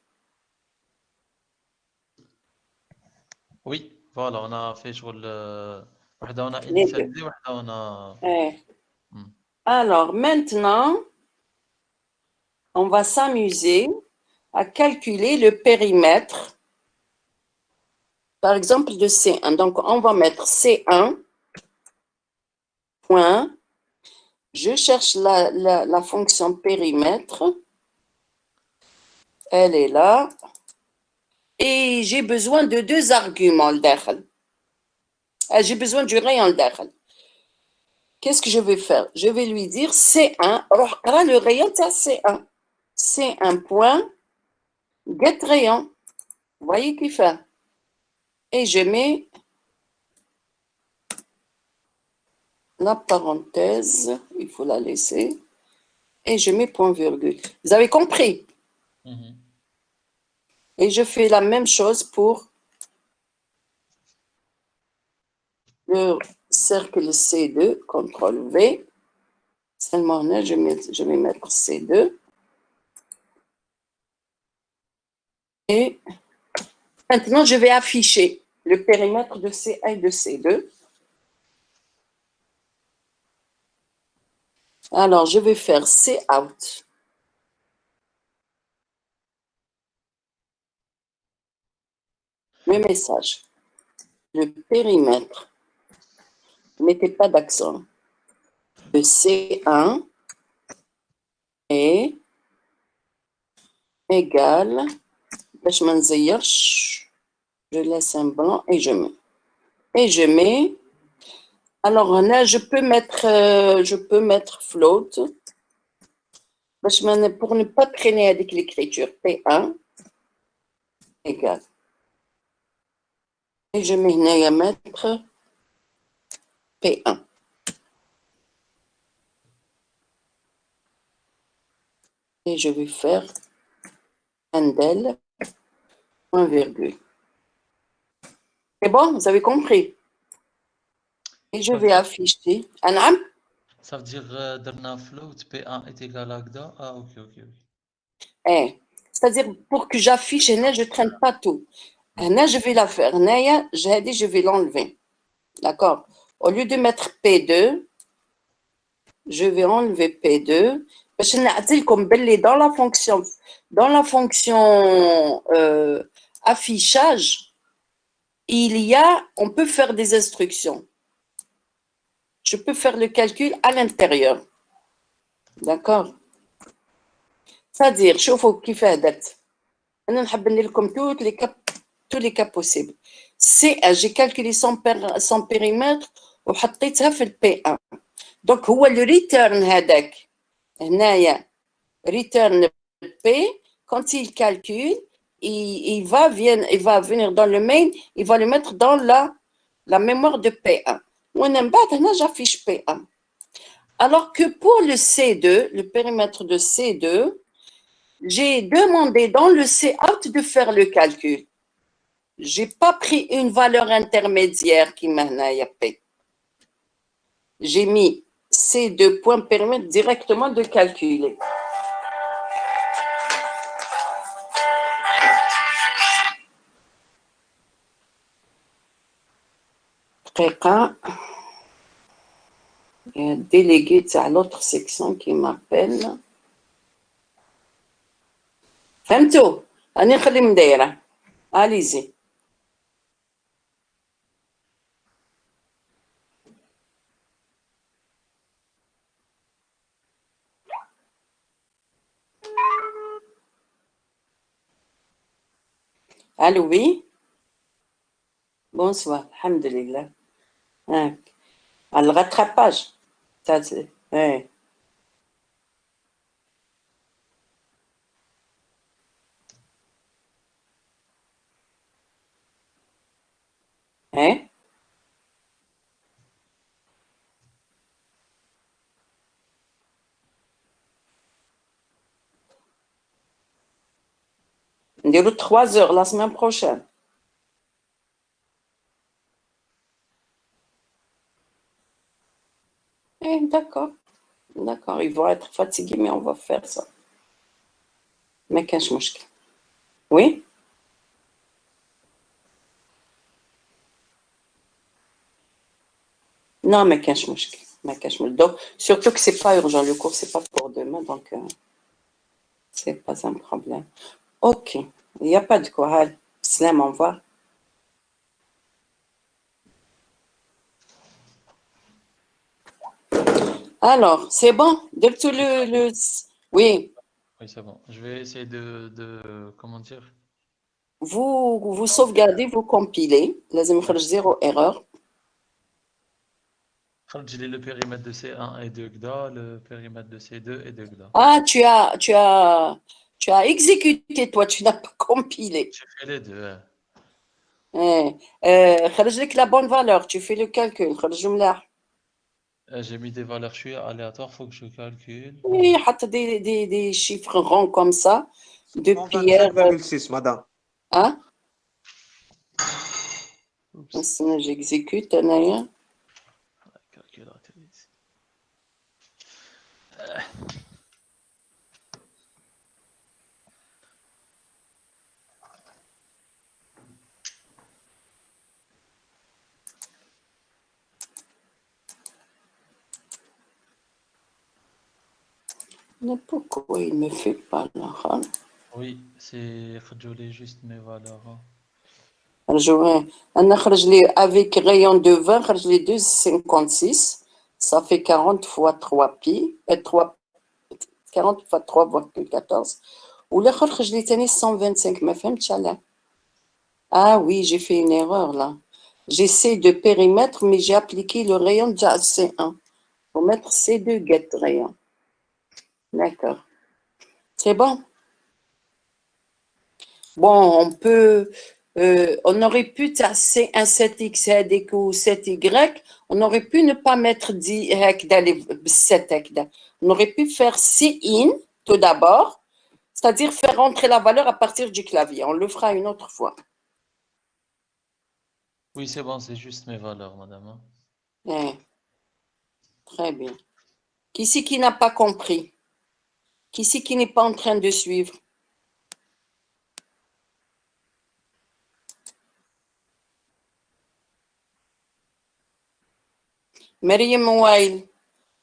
Oui, voilà, on a fait sur le. On a initialisé, on a. Alors, maintenant, on va s'amuser à calculer le périmètre. Par exemple, de C1. Donc, on va mettre C1, point. Je cherche la fonction périmètre. Elle est là. Et j'ai besoin de 2 arguments. J'ai besoin du rayon d'akhal. Qu'est-ce que je vais faire? Je vais lui dire C1. Alors, là, le rayon, c'est C1. C1 point, get rayon. Vous voyez qu'il fait? Et je mets la parenthèse, il faut la laisser, et je mets point virgule. Vous avez compris? Et je fais la même chose pour le cercle C2, CTRL V. Seulement là, je vais mettre C2. Et maintenant, je vais afficher le périmètre de C1 et de C2. Alors, je vais faire C-out. Le message. Le périmètre. Ne mettez pas d'accent. De C1 est égal. Je laisse un blanc et je mets. Et je mets. Alors là, je peux mettre float. Pour ne pas traîner avec l'écriture. P1 égal. Et je mets à mettre P1. Et je vais faire handle, point virgule. C'est bon, vous avez compris? Et je vais afficher. Anam? Ça veut dire درنا float P1 est égal à هكذا. Ah, ok. C'est-à-dire, pour que j'affiche, je ne traîne pas tout. Je vais la faire. Je vais l'enlever. D'accord? Au lieu de mettre P2, je vais enlever P2. Parce que dans la fonction affichage, on peut faire des instructions. Je peux faire le calcul à l'intérieur. D'accord? C'est-à-dire, شوفوا كيف هدرت. أنا نحب ندير لكم tous les cas possibles. C1, j'ai calculé son périmètre وحطيتها في P1. Donc هو le return هذاك هنايا return P, quand il calcule, il va venir dans le main, il va le mettre dans la mémoire de P1. J'affiche P1. Alors que pour le C2, le périmètre de C2, j'ai demandé dans le C-out de faire le calcul. Je n'ai pas pris une valeur intermédiaire qui m'a P. J'ai mis C2 point périmètre directement de calculer. Il y a un délégué à l'autre section qui m'appelle. فهمتوا؟ أنا نخلي مدايرة. Allez-y. Allô, oui? Bonsoir, alhamdulillah. Hein. Le rattrapage. Ça, c'est, ouais. Hein? On dit 3 heures la semaine prochaine. D'accord. D'accord, ils vont être fatigués, mais on va faire ça. Mais qu'est-ce que je... Oui? Non, mais qu'est-ce que je... Donc, surtout que c'est pas urgent, le cours, c'est pas pour demain, donc c'est pas un problème. Ok, il n'y a pas de quoi. Salam, au revoir. Alors, c'est bon? Depuis le... Oui. Oui, c'est bon. Je vais essayer comment dire? Vous sauvegardez, vous compilez. لازم يخرج 0 erreur. J'ai le périmètre de C1 et de GDA, le périmètre de C2 et de GDA. Ah, tu as exécuté, toi, tu n'as pas compilé. J'ai fait les deux. خرج لك la bonne valeur, tu fais le calcul. خرج ملاح. J'ai mis des valeurs aléatoires, il faut que je calcule. Oui, حط des chiffres ronds comme ça, de pierre. 125,6, madame. Hein? J'exécute, Anaya. Calculateur ici. Mais pourquoi il ne me fait pas là? Oui, c'est خرجوا juste mes valeurs. Avec rayon de 20, خرج لي 2,56. Ça fait 40 fois 3 pi. 40 fois 3,14. Ou l'autre, خرج لي تاني 125. ما فهمتش علاه. Ah oui, j'ai fait une erreur là. J'essaie de périmètre, mais j'ai appliqué le rayon de C1. Il faut mettre C2 get rayon. D'accord. C'est bon? Bon, on peut... on aurait pu tasser un 7x ou 7y, on aurait pu ne pas mettre 10 d'aller 7 hectares. On aurait pu faire C-in tout d'abord, c'est-à-dire faire rentrer la valeur à partir du clavier. On le fera une autre fois. Oui, c'est bon, c'est juste mes valeurs, madame. Très bien. Qui c'est qui n'a pas compris? Qui c'est qui n'est pas en train de suivre? Maryam Ouail,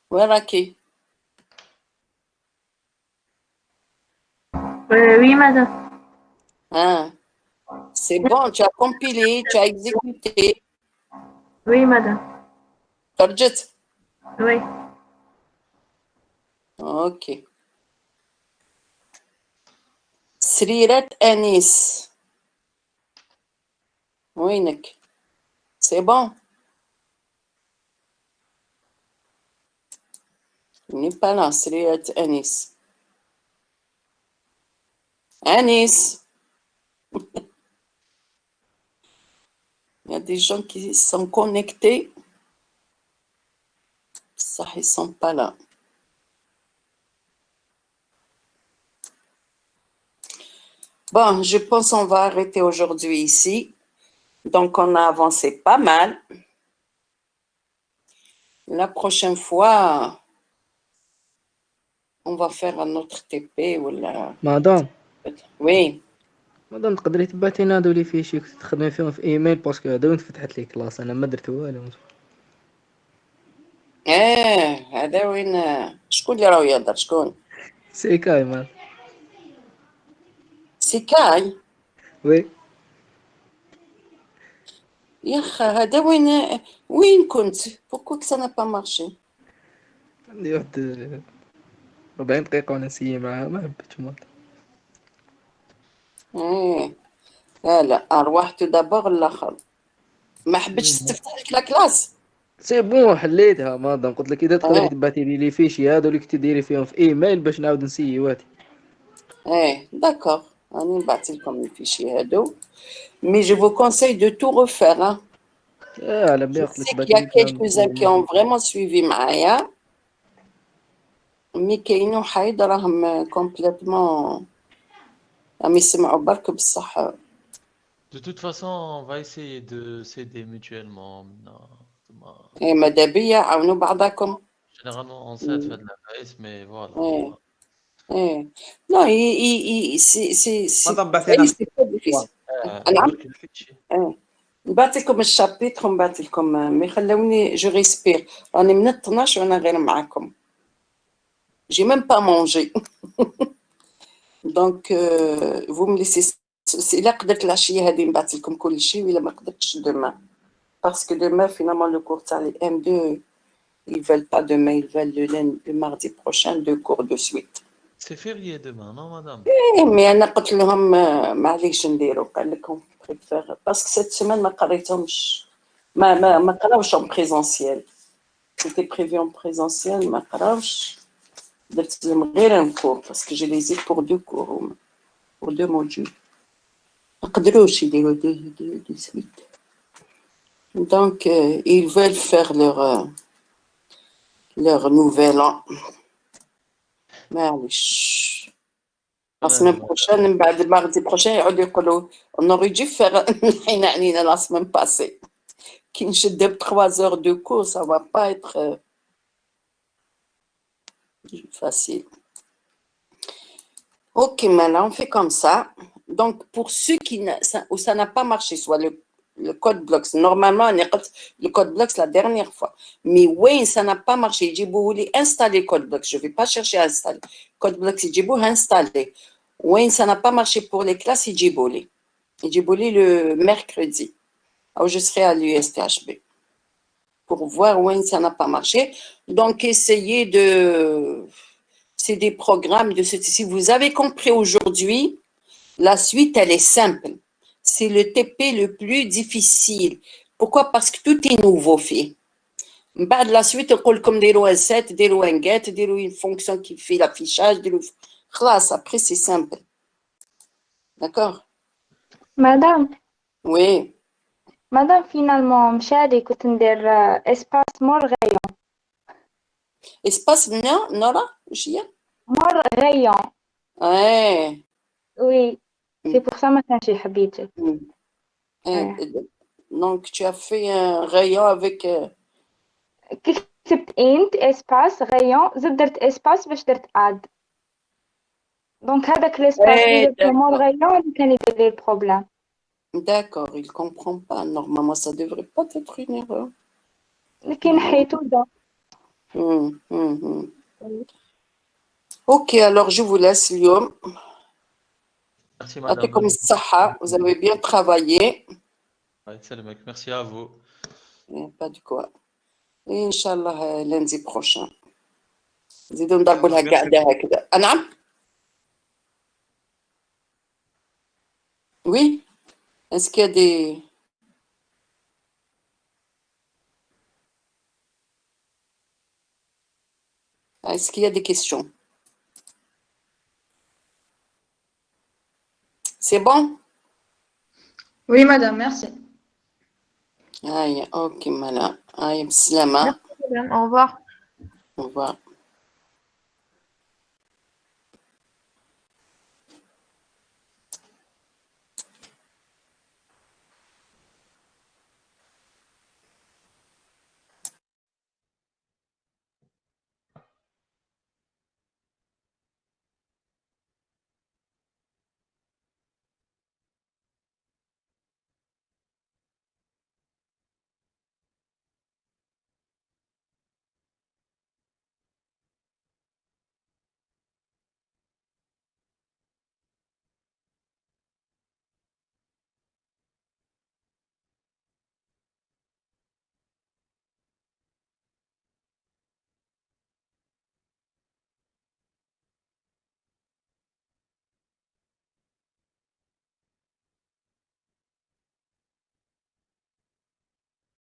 Waraki. Oui, madame. Ah, C'est bon, tu as compilé, tu as exécuté. Oui, madame. Target. Oui. Ok. سريرة أنيس. وينك؟ C'est bon. Il n'est pas là, سريرة أنيس. Anis. Il y a des gens qui sont connectés. Ça, ils ne sont pas là. Bon, je pense qu'on va arrêter aujourd'hui ici. Donc, on a avancé pas mal. La prochaine fois, on va faire un autre TP ou là. مدام Oui. مدام تقدري تبعتي لنا هادو لي فيشي كنت تخدمي فيهم في ايميل باسكو هادو وين فتحت لي كلاس انا ما درت والو. هذا وين شكون اللي راه يهضر شكون؟ سي كاي مان. سي كاي. وي يا أخي هذا وين كنت؟ Pourquoi que ça n'a pas marché? عندي واحد 40 دقيقة وانا نسيي معاها ما حبيتش مال. لا أروحت دابا الآخر ما حبيتش تفتح لك لا كلاس. سي بون حليتها مادام قلت لك اذا تقدري تبعتي لي فيشي هادو اللي كنتي ديري فيهم في ايميل باش نعاود نسييواتي. D'accord. راني نبعث لكم الفيشي هادو. Mais je vous conseille de tout refaire. Hein. على Je بالي قلت sais لك qu'il y a بعتي لي quelques-uns qui ont vraiment suivi معايا. Mais كاينو حيد راهم complètement راهم يسمعوا برك بصح. De toute façon, on va essayer de s'aider mutuellement. ماذا بيا عاونوا بعضكم. Généralement, on s'aide faire de la baisse, mais voilà. Non, c'est مدام بعثينا pas difficile. نعم. نبعث لكم الشابيتر ونبعث لكم ما خلوني جو ريسبير راني من 12 وانا غير معاكم. J'ai même pas mangé. Donc vous me laissez إلا قدرت العشية هذه نبعث لكم كل شيء وإلا ما قدرتش demain. Parce que demain finalement le cours تاع les M2 ils veulent pas demain, ils veulent le mardi prochain 2 cours de suite. C'est férié demain, non madame? مي انا قلت لهم معليش نديرو قال لكم بريفير باسكو سيت سيمين ما قريتهمش ما قراوش en présentiel. C'était prévu en présentiel ما قراوش درت لهم غير un cours parce que je les ai pour 2 cours pour 2 modules. ما قدروش يديروا de suite. Donc ils veulent faire leur nouvel an. معليش. La semaine prochaine, le mardi prochain, on aurait dû faire la semaine passée. Qui nous 3 heures de cours, ça ne va pas être facile. Ok, maintenant, on fait comme ça. Donc, pour ceux où ça n'a pas marché, soit le code Blocks, normalement, on a le code Blocks la dernière fois. Mais oui, ça n'a pas marché. J'ai voulu installer code Blocks. Je ne vais pas chercher à installer. Code Blocks, j'ai voulu installer. Oui, ça n'a pas marché pour les classes Idjiboli. Idjiboli le mercredi. Alors, je serai à l'USTHB pour voir où ça n'a pas marché. Donc, essayez de... C'est des programmes de ce type. Si vous avez compris aujourd'hui, la suite, elle est simple. C'est le TP le plus difficile. Pourquoi? Parce que tout est nouveau, fille. بعد la suite, on comme ديروا un set, ديروا un get, ديروا une fonction qui fait l'affichage, ديروا... خلاص, après, c'est simple. D'accord? Madame, Oui. Madame, finalement, مشالي كنت ندير espace مور rayon. Espace Nora? وش هي؟ مور rayon. Ouais. Oui, c'est pour ça maintenant j'ai habité. Donc, tu as fait un rayon avec... كتبت int espace rayon زدت درت espace باش درت add. Donc هذاك l'espace اللي درت مور rayon اللي كان يدير لي البروبليم. D'accord, il ne comprend pas. Normalement, ça ne devrait pas être une erreur. لكن حيتو ده. Ok, alors je vous laisse, Lyon. Merci, madame. يعطيكم الصحة. Vous avez bien travaillé. Ouais, salam. Merci à vous. Pas de quoi. Et Inch'Allah, lundi prochain. نزيدو نضربوا لها قاعدة هكذا. نعم. Oui. Est-ce qu'il y a des... Est-ce qu'il y a des questions? C'est bon? Oui, madame, merci. Aïe, ok, madame. Aïe, bislama. Merci, madame. Au revoir. Au revoir.